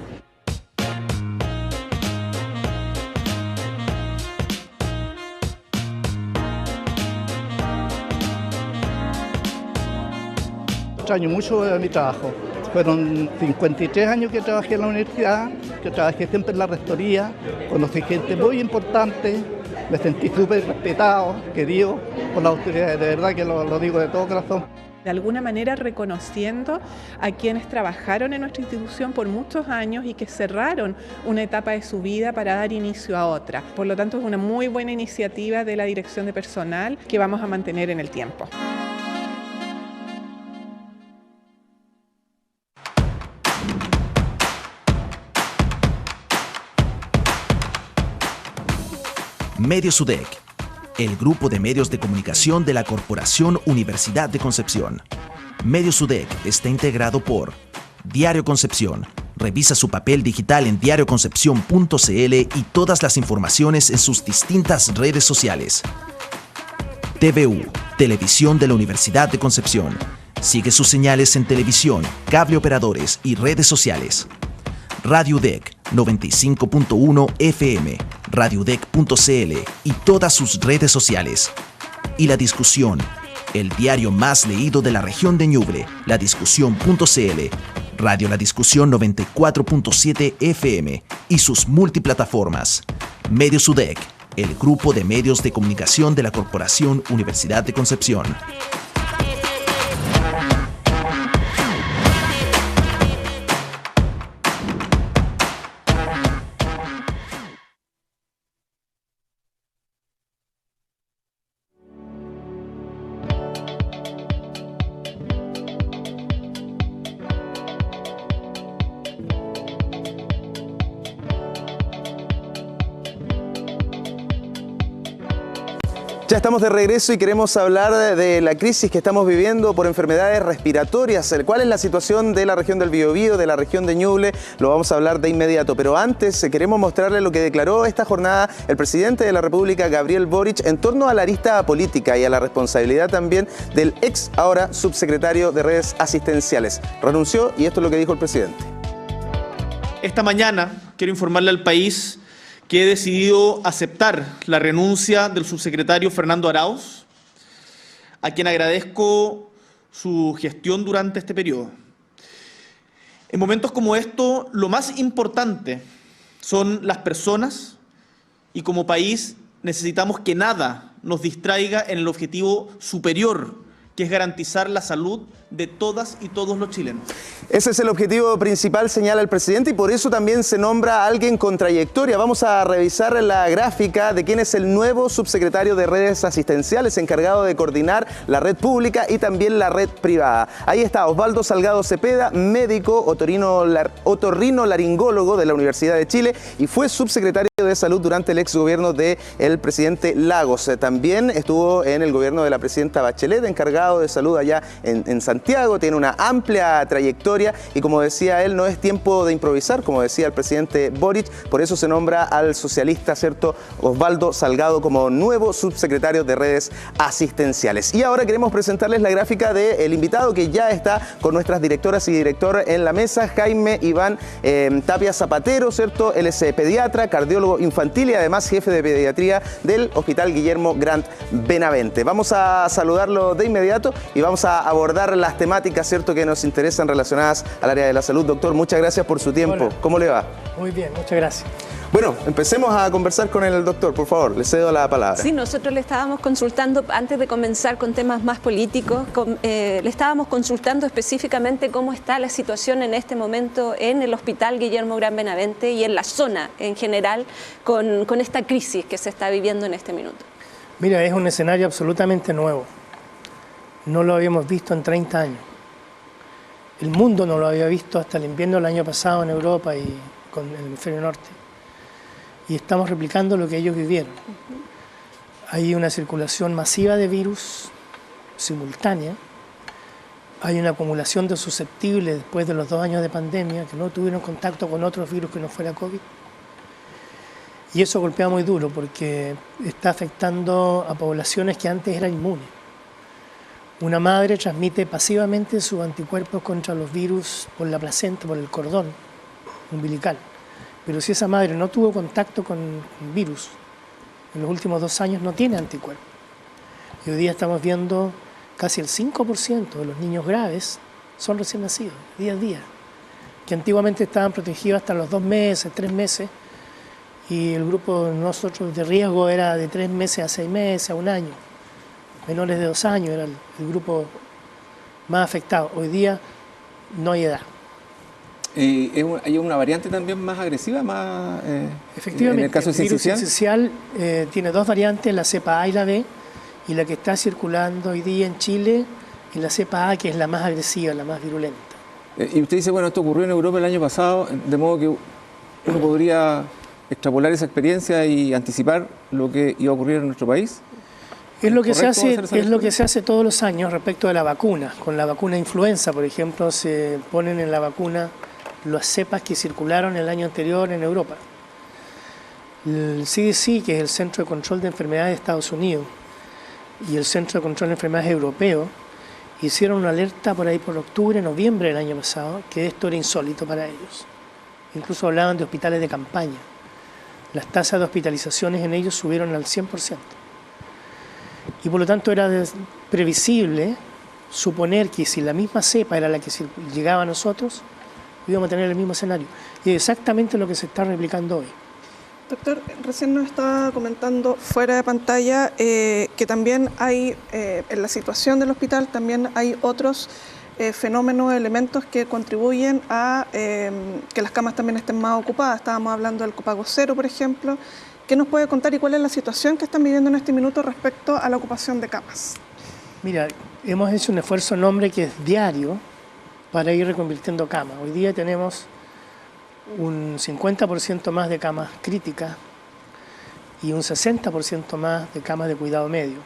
Extraño mucho mi trabajo. Fueron 53 años que trabajé en la universidad, que trabajé siempre en la rectoría, conocí gente muy importante, me sentí súper respetado, querido por las autoridades, de verdad que lo digo de todo corazón. de alguna manera reconociendo a quienes trabajaron en nuestra institución por muchos años y que cerraron una etapa de su vida para dar inicio a otra. Por lo tanto, es una muy buena iniciativa de la Dirección de Personal que vamos a mantener en el tiempo. Medios UDEC, el grupo de medios de comunicación de la Corporación Universidad de Concepción. Medios UDEC está integrado por Diario Concepción. Revisa su papel digital en diarioconcepcion.cl y todas las informaciones en sus distintas redes sociales. TVU, Televisión de la Universidad de Concepción. Sigue sus señales en televisión, cable operadores y redes sociales. Radio UDEC 95.1 FM, radioudec.cl y todas sus redes sociales. Y La Discusión, el diario más leído de la región de Ñuble, ladiscusión.cl, Radio La Discusión 94.7 FM y sus multiplataformas. Medios UDEC, el grupo de medios de comunicación de la Corporación Universidad de Concepción. Ya estamos de regreso y queremos hablar de la crisis que estamos viviendo por enfermedades respiratorias. ¿Cuál es la situación de la región del Biobío, de la región de Ñuble? Lo vamos a hablar de inmediato. Pero antes queremos mostrarle lo que declaró esta jornada el presidente de la República, Gabriel Boric, en torno a la arista política y a la responsabilidad también del ex ahora subsecretario de redes asistenciales. Renunció y esto es lo que dijo el presidente. Esta mañana quiero informarle al país que he decidido aceptar la renuncia del subsecretario Fernando Arauz, a quien agradezco su gestión durante este periodo. En momentos como estos, lo más importante son las personas y como país necesitamos que nada nos distraiga en el objetivo superior, que es garantizar la salud de todas y todos los chilenos. Ese es el objetivo principal, señala el presidente, y por eso también se nombra a alguien con trayectoria. Vamos a revisar la gráfica de quién es el nuevo subsecretario de redes asistenciales encargado de coordinar la red pública y también la red privada. Ahí está Osvaldo Salgado Cepeda, médico otorrinolaringólogo de la Universidad de Chile y fue subsecretario de Salud durante el exgobierno del presidente Lagos. También estuvo en el gobierno de la presidenta Bachelet, encargado de salud allá en Santiago. Tiene una amplia trayectoria y, como decía él, no es tiempo de improvisar, como decía el presidente Boric. Por eso se nombra al socialista, ¿cierto?, Osvaldo Salgado como nuevo subsecretario de redes asistenciales. Y ahora queremos presentarles la gráfica del invitado que ya está con nuestras directoras y director en la mesa, Jaime Iván Tapia Zapatero, ¿cierto? Él es pediatra, cardiólogo infantil y además jefe de pediatría del Hospital Guillermo Grant Benavente. Vamos a saludarlo de inmediato y vamos a abordar las temáticas, ¿cierto?, que nos interesan relacionadas al área de la salud. Doctor, muchas gracias por su tiempo. Hola. ¿Cómo le va? Muy bien, muchas gracias. Bueno, empecemos a conversar con el doctor, por favor, le cedo la palabra. Sí, nosotros le estábamos consultando, antes de comenzar con temas más políticos, le estábamos consultando específicamente cómo está la situación en este momento en el Hospital Guillermo Grant Benavente y en la zona en general con esta crisis que se está viviendo en este minuto. Mira, es un escenario absolutamente nuevo. No lo habíamos visto en 30 años. El mundo no lo había visto hasta el invierno del año pasado en Europa y con el hemisferio norte. Y estamos replicando lo que ellos vivieron. Hay una circulación masiva de virus simultánea. Hay una acumulación de susceptibles después de los 2 años de pandemia que no tuvieron contacto con otros virus que no fuera COVID. Y eso golpea muy duro porque está afectando a poblaciones que antes eran inmunes. Una madre transmite pasivamente sus anticuerpos contra los virus por la placenta, por el cordón umbilical. Pero si esa madre no tuvo contacto con virus en los últimos 2 años, no tiene anticuerpos. Y hoy día estamos viendo casi el 5% de los niños graves son recién nacidos, día a día, que antiguamente estaban protegidos hasta los 2 meses, 3 meses, y el grupo de nosotros de riesgo era de 3 meses a 6 meses, a 1 año. Menores de 2 años era el grupo más afectados. Hoy día no hay edad. ¿Hay una variante también más agresiva, más Efectivamente, en el caso el virus sincicial? Tiene dos variantes, la cepa A y la B, y la que está circulando hoy día en Chile es la cepa A, que es la más agresiva, la más virulenta. Y usted dice, bueno, esto ocurrió en Europa el año pasado, de modo que uno podría extrapolar esa experiencia y anticipar lo que iba a ocurrir en nuestro país. Es lo que se hace todos los años respecto de la vacuna. Con la vacuna influenza, por ejemplo, se ponen en la vacuna las cepas que circularon el año anterior en Europa. El CDC, que es el Centro de Control de Enfermedades de Estados Unidos, y el Centro de Control de Enfermedades Europeo, hicieron una alerta por ahí por octubre, noviembre del año pasado, que esto era insólito para ellos. Incluso hablaban de hospitales de campaña. Las tasas de hospitalizaciones en ellos subieron al 100%. Y por lo tanto era previsible suponer que si la misma cepa era la que llegaba a nosotros, íbamos a tener el mismo escenario. Y es exactamente lo que se está replicando hoy. Doctor, recién nos estaba comentando fuera de pantalla que también hay, en la situación del hospital, también hay otros fenómenos, elementos que contribuyen a que las camas también estén más ocupadas. Estábamos hablando del copago cero, por ejemplo. ¿Qué nos puede contar y cuál es la situación que están viviendo en este minuto respecto a la ocupación de camas? Mira, hemos hecho un esfuerzo en nombre que es diario para ir reconvirtiendo camas. Hoy día tenemos un 50% más de camas críticas y un 60% más de camas de cuidado medio.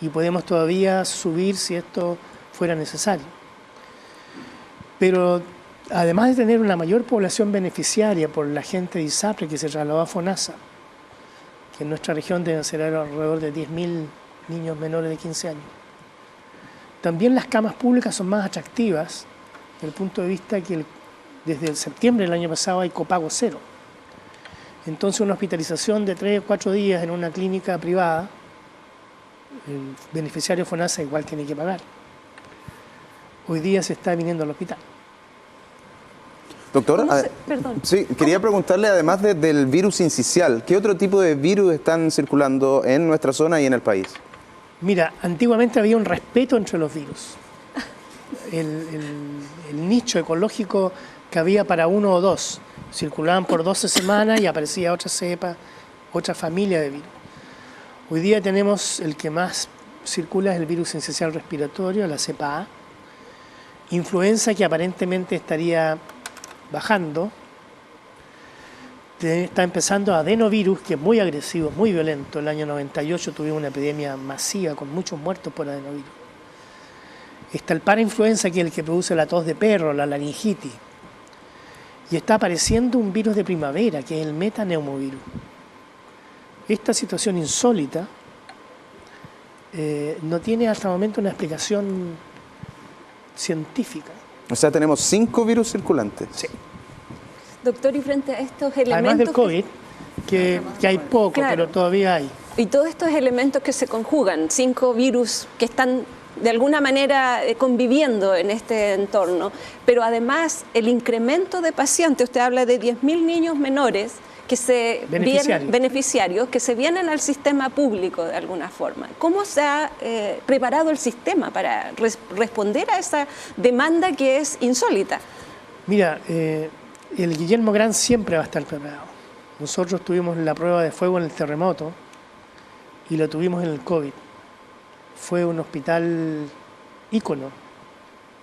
Y podemos todavía subir si esto fuera necesario. Pero además de tener una mayor población beneficiaria por la gente de ISAPRE que se trasladó a FONASA, que en nuestra región deben ser alrededor de 10.000 niños menores de 15 años, también las camas públicas son más atractivas desde el punto de vista que desde el septiembre del año pasado hay copago cero. Entonces una hospitalización de 3 o 4 días en una clínica privada, el beneficiario FONASA igual tiene que pagar. Hoy día se está viniendo al hospital. Doctor, sí, quería preguntarle, además del virus sincicial, ¿qué otro tipo de virus están circulando en nuestra zona y en el país? Mira, antiguamente había un respeto entre los virus. El nicho ecológico que había para uno o dos. Circulaban por 12 semanas y aparecía otra cepa, otra familia de virus. Hoy día tenemos el que más circula es el virus sincicial respiratorio, la cepa A. Influenza, que aparentemente estaría bajando. Está empezando adenovirus, que es muy agresivo, muy violento. El año 98 tuvimos una epidemia masiva con muchos muertos por adenovirus. Está el parainfluenza, que es el que produce la tos de perro, la laringitis. Y está apareciendo un virus de primavera, que es el metaneumovirus. Esta situación insólita no tiene hasta el momento una explicación científica. O sea, tenemos 5 virus circulantes. Sí. Doctor, y frente a estos elementos... Además del COVID, que hay poco, claro, pero todavía hay. Y todos estos elementos que se conjugan, 5 virus que están de alguna manera conviviendo en este entorno, pero además el incremento de pacientes, usted habla de 10.000 niños menores que beneficiarios que se vienen al sistema público de alguna forma. ¿Cómo se ha preparado el sistema para responder a esa demanda que es insólita? Mira, el Guillermo Gran siempre va a estar preparado. Nosotros tuvimos la prueba de fuego en el terremoto y lo tuvimos en el COVID. Fue un hospital ícono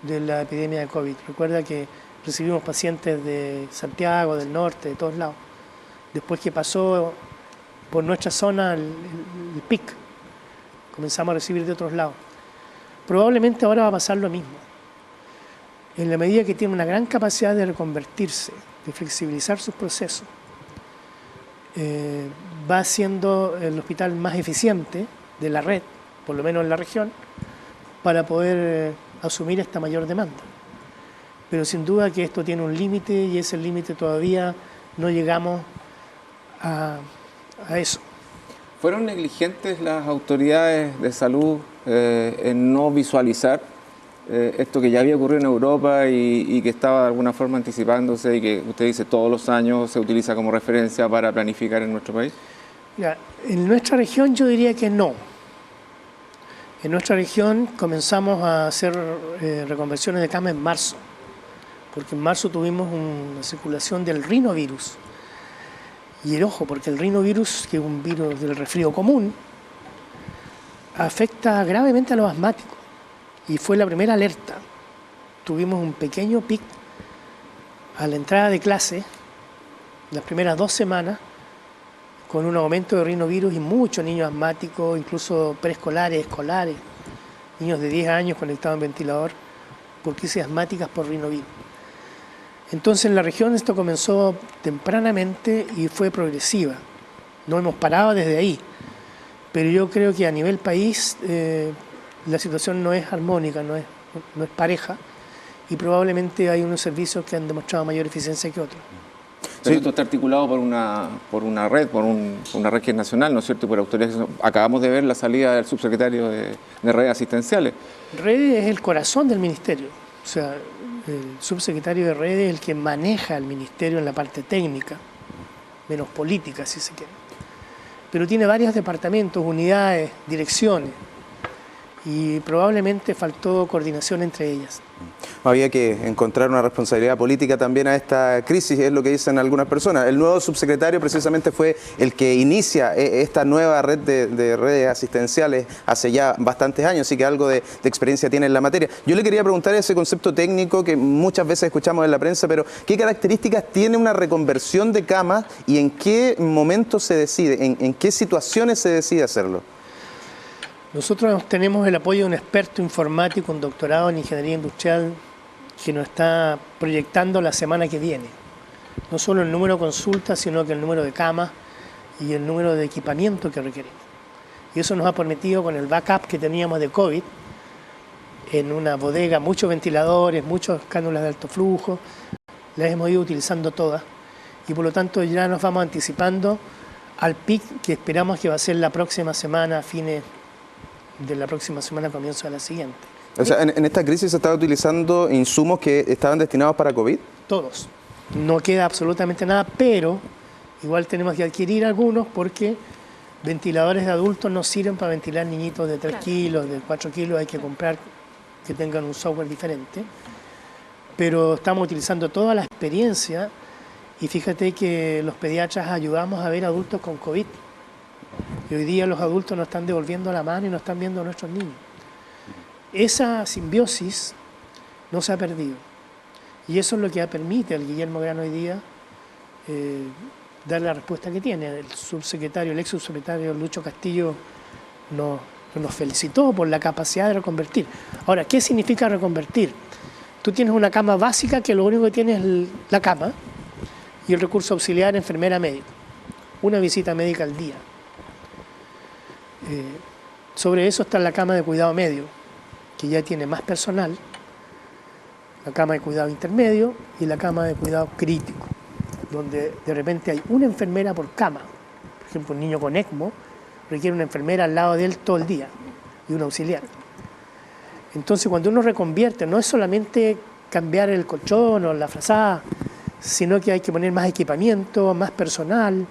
de la epidemia de COVID. Recuerda que recibimos pacientes de Santiago, del norte, de todos lados. Después que pasó por nuestra zona el pic, comenzamos a recibir de otros lados. Probablemente ahora va a pasar lo mismo. En la medida que tiene una gran capacidad de reconvertirse, de flexibilizar sus procesos, va siendo el hospital más eficiente de la red, por lo menos en la región, para poder asumir esta mayor demanda. Pero sin duda que esto tiene un límite y ese límite todavía no llegamos a eso. ¿Fueron negligentes las autoridades de salud en no visualizar esto que ya había ocurrido en Europa y que estaba de alguna forma anticipándose y que usted dice todos los años se utiliza como referencia para planificar en nuestro país? Mira, en nuestra región yo diría que no. En nuestra región comenzamos a hacer reconversiones de cama en marzo, porque en marzo tuvimos una circulación del rinovirus. Y ojo, porque el rinovirus, que es un virus del resfrío común, afecta gravemente a los asmáticos. Y fue la primera alerta. Tuvimos un pequeño pic a la entrada de clase, las primeras 2 semanas, con un aumento de rinovirus y muchos niños asmáticos, incluso preescolares, escolares, niños de 10 años conectados en ventilador por crisis asmáticas por rinovirus. Entonces en la región esto comenzó tempranamente y fue progresiva. No hemos parado desde ahí, pero yo creo que a nivel país la situación no es armónica, no es pareja, y probablemente hay unos servicios que han demostrado mayor eficiencia que otros. Pero esto está articulado por una red, una red que es nacional, ¿no es cierto? Y por autoridades. Acabamos de ver la salida del subsecretario de redes asistenciales. Redes es el corazón del ministerio. O sea, el subsecretario de redes es el que maneja el ministerio en la parte técnica, menos política, si se quiere. Pero tiene varios departamentos, unidades, direcciones, y probablemente faltó coordinación entre ellas. Había que encontrar una responsabilidad política también a esta crisis, es lo que dicen algunas personas. El nuevo subsecretario precisamente fue el que inicia esta nueva red de redes asistenciales hace ya bastantes años, así que algo de experiencia tiene en la materia. Yo le quería preguntar ese concepto técnico que muchas veces escuchamos en la prensa, pero ¿qué características tiene una reconversión de camas y en qué momento se decide, en qué situaciones se decide hacerlo? Nosotros tenemos el apoyo de un experto informático, un doctorado en ingeniería industrial, que nos está proyectando la semana que viene. No solo el número de consultas, sino que el número de camas y el número de equipamiento que requerimos. Y eso nos ha permitido, con el backup que teníamos de COVID, en una bodega, muchos ventiladores, muchas cánulas de alto flujo, las hemos ido utilizando todas. Y por lo tanto ya nos vamos anticipando al pic que esperamos que va a ser la próxima semana, a fines de la próxima semana, comienzo de la siguiente. O sea, en esta crisis se estaban utilizando insumos que estaban destinados para COVID. Todos. No queda absolutamente nada, pero igual tenemos que adquirir algunos porque ventiladores de adultos no sirven para ventilar niñitos de 3 kilos, de 4 kilos, hay que comprar que tengan un software diferente. Pero estamos utilizando toda la experiencia y fíjate que los pediatras ayudamos a ver adultos con COVID. Y hoy día los adultos nos están devolviendo la mano y nos están viendo a nuestros niños. Esa simbiosis no se ha perdido. Y eso es lo que permite al Guillermo Grano hoy día dar la respuesta que tiene. El subsecretario, el ex subsecretario Lucho Castillo nos felicitó por la capacidad de reconvertir. Ahora, ¿qué significa reconvertir? Tú tienes una cama básica que lo único que tienes es la cama y el recurso auxiliar enfermera médico. Una visita médica al día. Sobre eso está la cama de cuidado medio, que ya tiene más personal, la cama de cuidado intermedio y la cama de cuidado crítico, donde de repente hay una enfermera por cama. Por ejemplo, un niño con ECMO requiere una enfermera al lado de él todo el día y un auxiliar. Entonces, cuando uno reconvierte, no es solamente cambiar el colchón o la frazada, sino que hay que poner más equipamiento, más personal,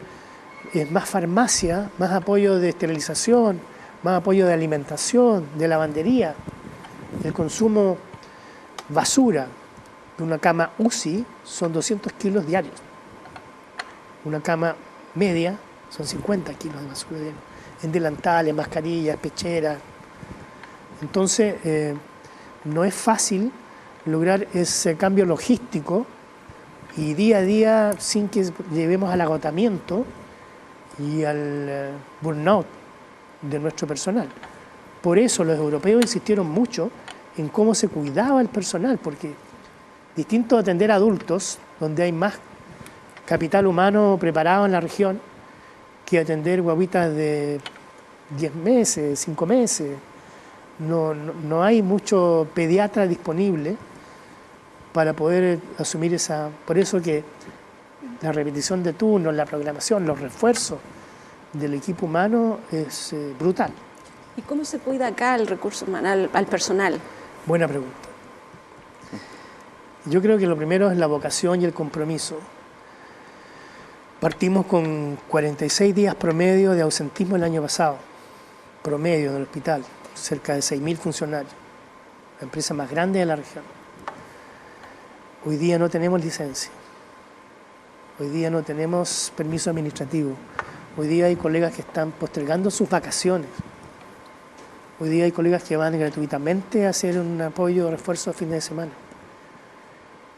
más farmacia, más apoyo de esterilización, más apoyo de alimentación, de lavandería. El consumo basura de una cama UCI son 200 kilos diarios. Una cama media son 50 kilos de basura diarios, en delantales, mascarillas, pecheras. Entonces, no es fácil lograr ese cambio logístico y día a día sin que llevemos al agotamiento y al burnout de nuestro personal. Por eso los europeos insistieron mucho en cómo se cuidaba el personal, porque distinto a atender a adultos, donde hay más capital humano preparado en la región, que atender guaguitas de 10 meses, 5 meses. No hay mucho pediatra disponible para poder asumir esa... Por eso que la repetición de turnos, la programación, los refuerzos del equipo humano es brutal. ¿Y cómo se cuida acá el recurso humano, al personal? Buena pregunta. Yo creo que lo primero es la vocación y el compromiso. Partimos con 46 días promedio de ausentismo el año pasado, promedio en el hospital. cerca de 6.000 funcionarios, la empresa más grande de la región. Hoy día no tenemos licencia, hoy día no tenemos permiso administrativo, hoy día hay colegas que están postergando sus vacaciones, hoy día hay colegas que van gratuitamente a hacer un apoyo o refuerzo a fin de semana.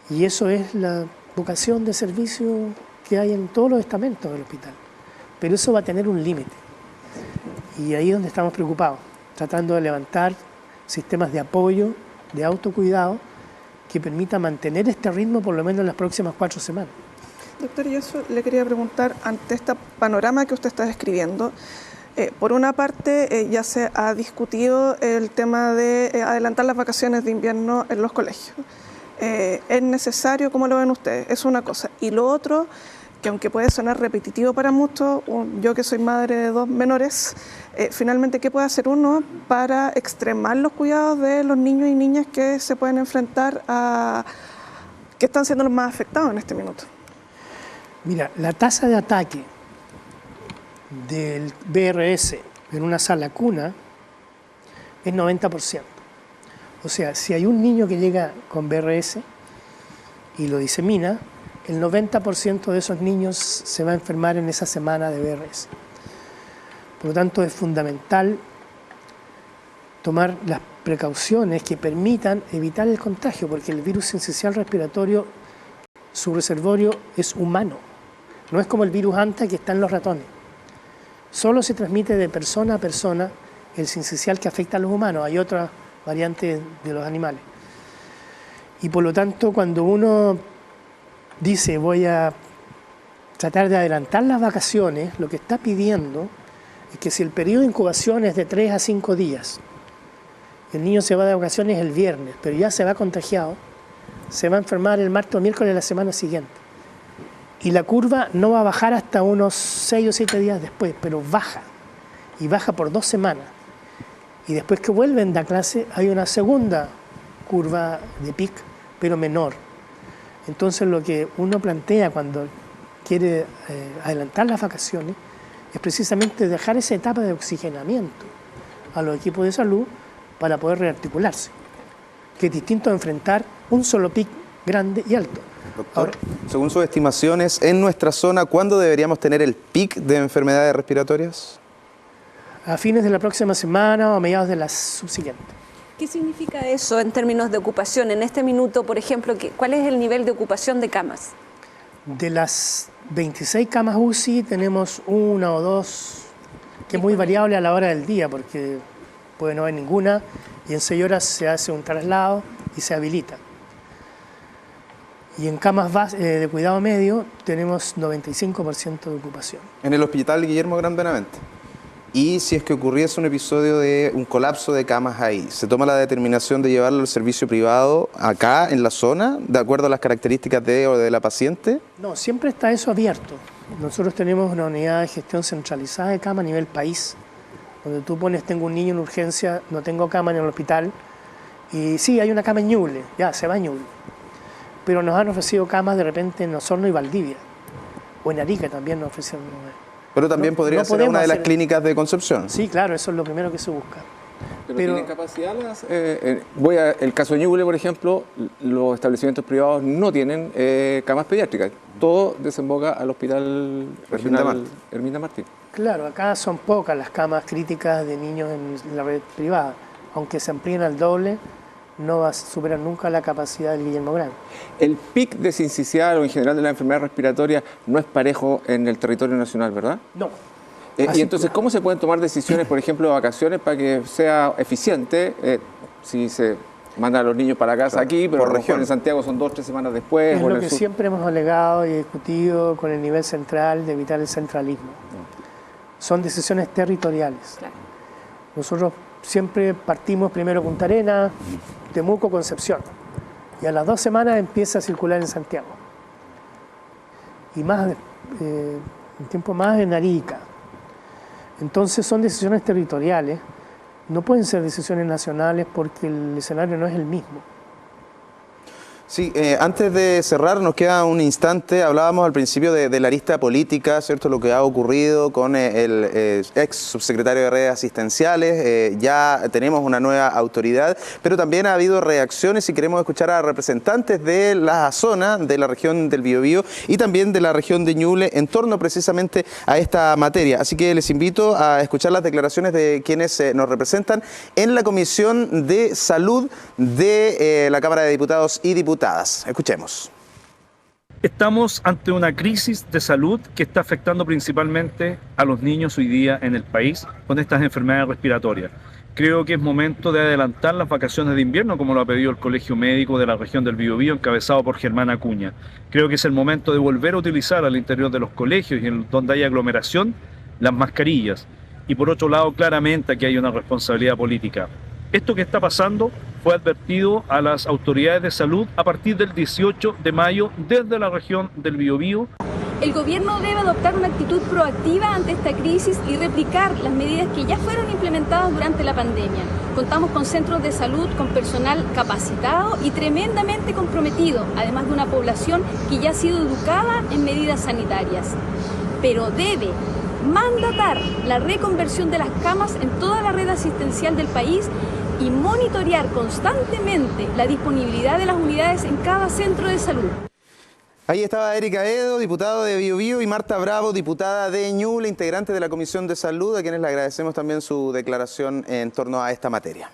Y eso es la vocación de servicio que hay en todos los estamentos del hospital. Pero eso va a tener un límite. Y ahí es donde estamos preocupados, tratando de levantar sistemas de apoyo, de autocuidado, que permita mantener este ritmo por lo menos en las próximas 4 semanas. Doctor, y eso le quería preguntar, ante este panorama que usted está describiendo, por una parte ya se ha discutido el tema de adelantar las vacaciones de invierno en los colegios. ¿Es necesario? ¿Cómo lo ven ustedes? Es una cosa. Y lo otro, que aunque puede sonar repetitivo para muchos, yo que soy madre de 2 menores, finalmente, ¿qué puede hacer uno para extremar los cuidados de los niños y niñas que se pueden enfrentar a... que están siendo los más afectados en este minuto? Mira, la tasa de ataque del BRS en una sala cuna es 90%. O sea, si hay un niño que llega con BRS y lo disemina, el 90% de esos niños se va a enfermar en esa semana de BRS. Por lo tanto, es fundamental tomar las precauciones que permitan evitar el contagio, porque el virus sincicial respiratorio, su reservorio es humano. No es como el virus Anta que está en los ratones. Solo se transmite de persona a persona el sincicial que afecta a los humanos. Hay otras variantes de los animales. Y por lo tanto, cuando uno dice voy a tratar de adelantar las vacaciones, lo que está pidiendo es que si el periodo de incubación es de 3 a 5 días, el niño se va de vacaciones el viernes, pero ya se va contagiado, se va a enfermar el martes o miércoles de la semana siguiente. Y la curva no va a bajar hasta unos 6 o 7 días después, pero baja, y baja por 2 semanas. Y después que vuelven a clase hay una segunda curva de pic, pero menor. Entonces lo que uno plantea cuando quiere adelantar las vacaciones es precisamente dejar esa etapa de oxigenamiento a los equipos de salud para poder rearticularse, que es distinto a enfrentar un solo pic grande y alto. Doctor, según sus estimaciones, en nuestra zona, ¿cuándo deberíamos tener el pic de enfermedades respiratorias? A fines de la próxima semana o a mediados de la subsiguiente. ¿Qué significa eso en términos de ocupación? En este minuto, por ejemplo, ¿cuál es el nivel de ocupación de camas? De las 26 camas UCI tenemos 1 o 2, que es muy variable a la hora del día, porque puede no haber ninguna, y en 6 horas se hace un traslado y se habilita. Y en camas de cuidado medio tenemos 95% de ocupación. En el hospital Guillermo Gran Benavente. Y si es que ocurriese un episodio de un colapso de camas ahí, ¿se toma la determinación de llevarlo al servicio privado acá en la zona, de acuerdo a las características de la paciente? No, siempre está eso abierto. Nosotros tenemos una unidad de gestión centralizada de cama a nivel país, donde tú pones, tengo un niño en urgencia, no tengo cama en el hospital, y sí, hay una cama en Ñuble, ya, se va a Ñuble. Pero nos han ofrecido camas de repente en Osorno y Valdivia, o en Arica también nos ofrecen. Pero también podría ser una de las clínicas de Concepción. Sí, claro, eso es lo primero que se busca. Pero ¿tienen capacidad? Voy al caso de Ñuble, por ejemplo, los establecimientos privados no tienen camas pediátricas. Todo desemboca al hospital regional Herminda Martín. Claro, acá son pocas las camas críticas de niños en la red privada. Aunque se amplíen al doble, no va a superar nunca la capacidad del Guillermo Gran. El pic de sincicial o en general de la enfermedad respiratoria no es parejo en el territorio nacional, ¿verdad? No. Y entonces, ¿cómo se pueden tomar decisiones, por ejemplo, de vacaciones para que sea eficiente si se manda a los niños para casa aquí, pero por región en Santiago son 2 o 3 semanas después? Es lo que siempre hemos alegado y discutido con el nivel central de evitar el centralismo. Son decisiones territoriales. Claro. Nosotros siempre partimos primero Punta Arenas, Temuco, Concepción. Y a las 2 semanas empieza a circular en Santiago. Y más, un tiempo más en Arica. Entonces son decisiones territoriales, no pueden ser decisiones nacionales porque el escenario no es el mismo. Sí, antes de cerrar, nos queda un instante. Hablábamos al principio de la arista política, ¿cierto? Lo que ha ocurrido con el ex subsecretario de redes asistenciales. Ya tenemos una nueva autoridad, pero también ha habido reacciones y queremos escuchar a representantes de la zona, de la región del Biobío y también de la región de Ñuble en torno precisamente a esta materia. Así que les invito a escuchar las declaraciones de quienes nos representan en la Comisión de Salud de la Cámara de Diputados y Diputadas. Escuchemos. Estamos ante una crisis de salud que está afectando principalmente a los niños hoy día en el país con estas enfermedades respiratorias. Creo que es momento de adelantar las vacaciones de invierno, como lo ha pedido el Colegio Médico de la región del Biobío, encabezado por Germán Acuña. Creo que es el momento de volver a utilizar al interior de los colegios y en donde hay aglomeración las mascarillas. Y por otro lado, claramente aquí hay una responsabilidad política. Esto que está pasando fue advertido a las autoridades de salud a partir del 18 de mayo desde la región del Biobío. El gobierno debe adoptar una actitud proactiva ante esta crisis y replicar las medidas que ya fueron implementadas durante la pandemia. Contamos con centros de salud, con personal capacitado y tremendamente comprometido, además de una población que ya ha sido educada en medidas sanitarias. Pero debe mandatar la reconversión de las camas en toda la red asistencial del país y monitorear constantemente la disponibilidad de las unidades en cada centro de salud. Ahí estaba Erika Edo, diputado de Biobío, y Marta Bravo, diputada de Ñuble, integrante de la Comisión de Salud, a quienes le agradecemos también su declaración en torno a esta materia.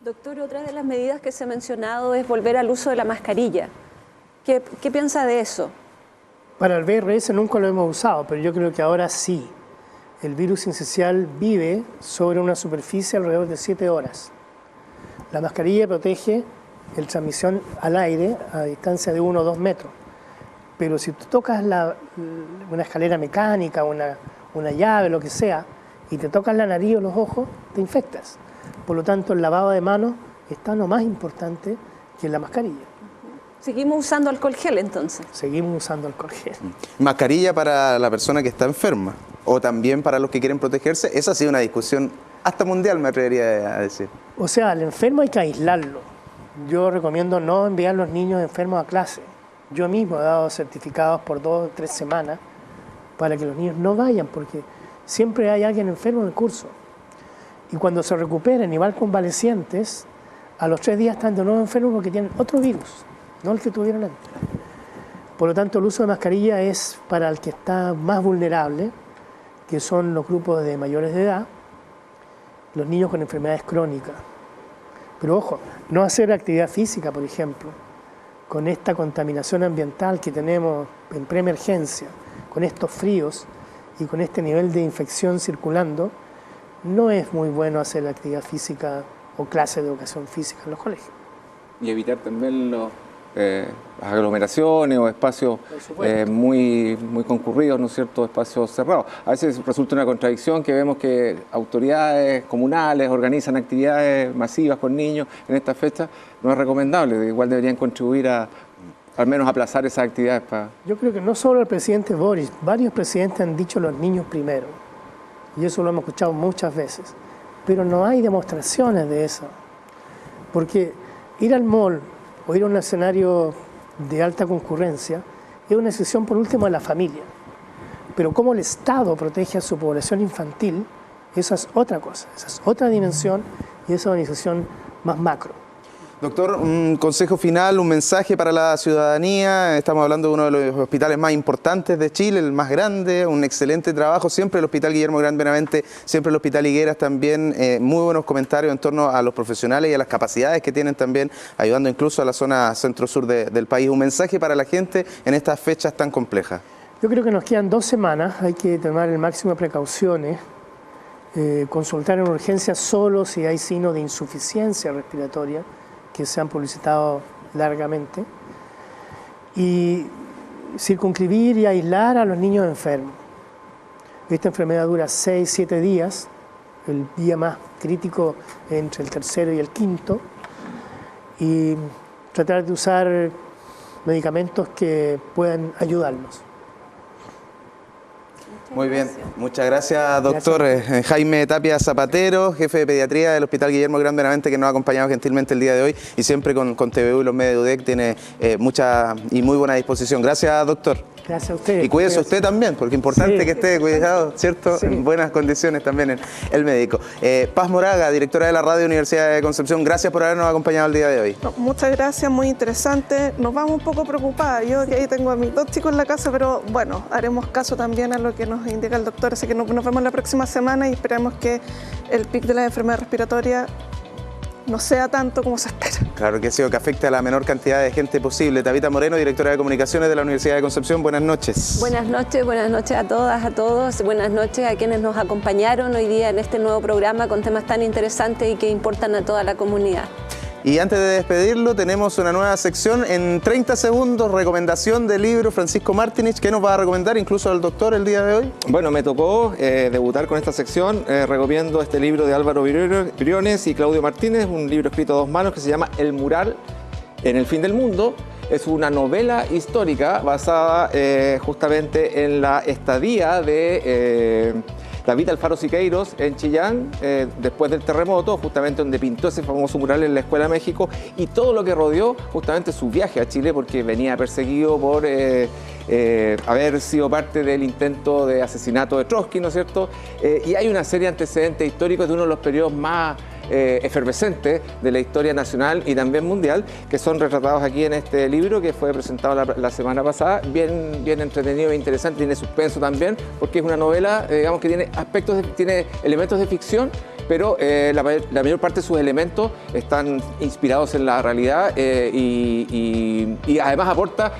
Doctor, otra de las medidas que se ha mencionado es volver al uso de la mascarilla. ¿Qué piensa de eso? Para el VRS nunca lo hemos usado, pero yo creo que ahora sí. El virus sincicial vive sobre una superficie alrededor de 7 horas. La mascarilla protege la transmisión al aire a distancia de 1 o 2 metros. Pero si tú tocas una escalera mecánica, una llave, lo que sea, y te tocas la nariz o los ojos, te infectas. Por lo tanto, el lavado de manos está lo más importante que la mascarilla. ¿Seguimos usando alcohol gel entonces? Seguimos usando alcohol gel. ¿Mascarilla para la persona que está enferma o también para los que quieren protegerse? Esa ha sido una discusión hasta mundial, me atrevería a decir. O sea, al enfermo hay que aislarlo. Yo recomiendo no enviar a los niños enfermos a clase. Yo mismo he dado certificados por 2 o 3 semanas para que los niños no vayan, porque siempre hay alguien enfermo en el curso. Y cuando se recuperen y van convalecientes, a los 3 días están de nuevo enfermos porque tienen otro virus, no el que tuvieron antes. Por lo tanto, el uso de mascarilla es para el que está más vulnerable, que son los grupos de mayores de edad, los niños con enfermedades crónicas. Pero ojo, no hacer actividad física, por ejemplo, con esta contaminación ambiental que tenemos en preemergencia, con estos fríos y con este nivel de infección circulando, no es muy bueno hacer actividad física o clases de educación física en los colegios. Y evitar también las aglomeraciones o espacios muy concurridos, ¿no es cierto?, espacios cerrados. A veces resulta una contradicción que vemos que autoridades comunales organizan actividades masivas con niños en estas fechas. No es recomendable, igual deberían contribuir al menos aplazar esas actividades. Yo creo que no solo el presidente Boris, varios presidentes han dicho los niños primero, y eso lo hemos escuchado muchas veces, pero no hay demostraciones de eso, porque ir al mall o ir a un escenario de alta concurrencia es una decisión por último de la familia, pero cómo el Estado protege a su población infantil, esa es otra cosa, esa es otra dimensión y esa es una decisión más macro. Doctor, un consejo final, un mensaje para la ciudadanía. Estamos hablando de uno de los hospitales más importantes de Chile, el más grande, un excelente trabajo. Siempre el Hospital Guillermo Gran Benavente, siempre el Hospital Higueras también. Muy buenos comentarios en torno a los profesionales y a las capacidades que tienen también, ayudando incluso a la zona centro-sur del país. Un mensaje para la gente en estas fechas tan complejas. Yo creo que nos quedan 2 semanas, hay que tomar el máximo de precauciones, consultar en urgencia solo si hay signos de insuficiencia respiratoria, que se han publicitado largamente, y circunscribir y aislar a los niños enfermos. Esta enfermedad dura 6-7 días, el día más crítico entre el 3º y el 5º, y tratar de usar medicamentos que puedan ayudarnos. Muy bien, muchas gracias, doctor. Jaime Tapia Zapatero, jefe de pediatría del Hospital Guillermo Gran Benavente, que nos ha acompañado gentilmente el día de hoy y siempre con TVU y los medios de UDEC tiene mucha y muy buena disposición. Gracias, doctor. Gracias a ustedes. Y cuídese usted también, porque es importante que esté cuidado, ¿cierto? Sí. En buenas condiciones también el médico. Paz Moraga, directora de la Radio Universidad de Concepción, gracias por habernos acompañado el día de hoy. No, muchas gracias, muy interesante. Nos vamos un poco preocupadas. Yo que ahí tengo a mis 2 chicos en la casa, pero bueno, haremos caso también a lo que nos indica el doctor. Así que nos vemos la próxima semana y esperamos que el pic de la enfermedad respiratoria no sea tanto como se espera. Claro que sí, que afecte a la menor cantidad de gente posible. Tabita Moreno, directora de Comunicaciones de la Universidad de Concepción, buenas noches. Buenas noches a todas, a todos. Buenas noches a quienes nos acompañaron hoy día en este nuevo programa con temas tan interesantes y que importan a toda la comunidad. Y antes de despedirlo, tenemos una nueva sección en 30 segundos, recomendación del libro Francisco Martinich. ¿Qué nos va a recomendar incluso al doctor el día de hoy? Bueno, me tocó debutar con esta sección. Recomiendo este libro de Álvaro Briones y Claudio Martínez, un libro escrito a 2 manos que se llama El mural en el fin del mundo. Es una novela histórica basada justamente en la estadía de David Alfaro Siqueiros en Chillán, después del terremoto, justamente donde pintó ese famoso mural en la Escuela de México y todo lo que rodeó justamente su viaje a Chile, porque venía perseguido por haber sido parte del intento de asesinato de Trotsky, ¿no es cierto? Y hay una serie de antecedentes históricos de uno de los periodos más efervescentes de la historia nacional y también mundial, que son retratados aquí en este libro que fue presentado la semana pasada, bien entretenido e interesante, tiene suspenso también, porque es una novela, digamos que tiene tiene elementos de ficción, pero la mayor parte de sus elementos están inspirados en la realidad y además aporta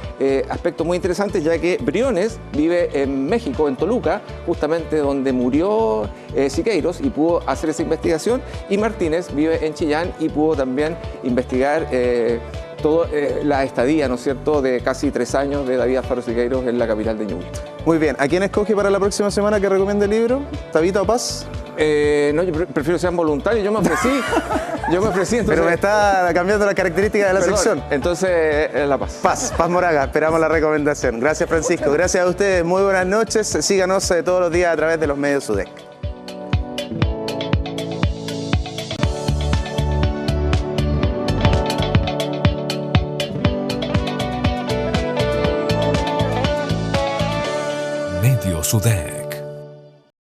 aspectos muy interesantes, ya que Briones vive en México, en Toluca, justamente donde murió Siqueiros y pudo hacer esa investigación, y Martínez vive en Chillán y pudo también investigar toda la estadía, ¿no es cierto?, de casi 3 años de David Alfaro Siqueiros en la capital de Ñuble. Muy bien, ¿a quién escoge para la próxima semana que recomiende el libro? ¿Tabita o Paz? No, yo prefiero que sean voluntarios, yo me ofrecí, entonces... Pero me está cambiando las características de la sección. Entonces, la Paz. Paz Moraga, esperamos la recomendación. Gracias, Francisco, gracias a ustedes, muy buenas noches, síganos todos los días a través de los medios UDEC. Medios UDEC.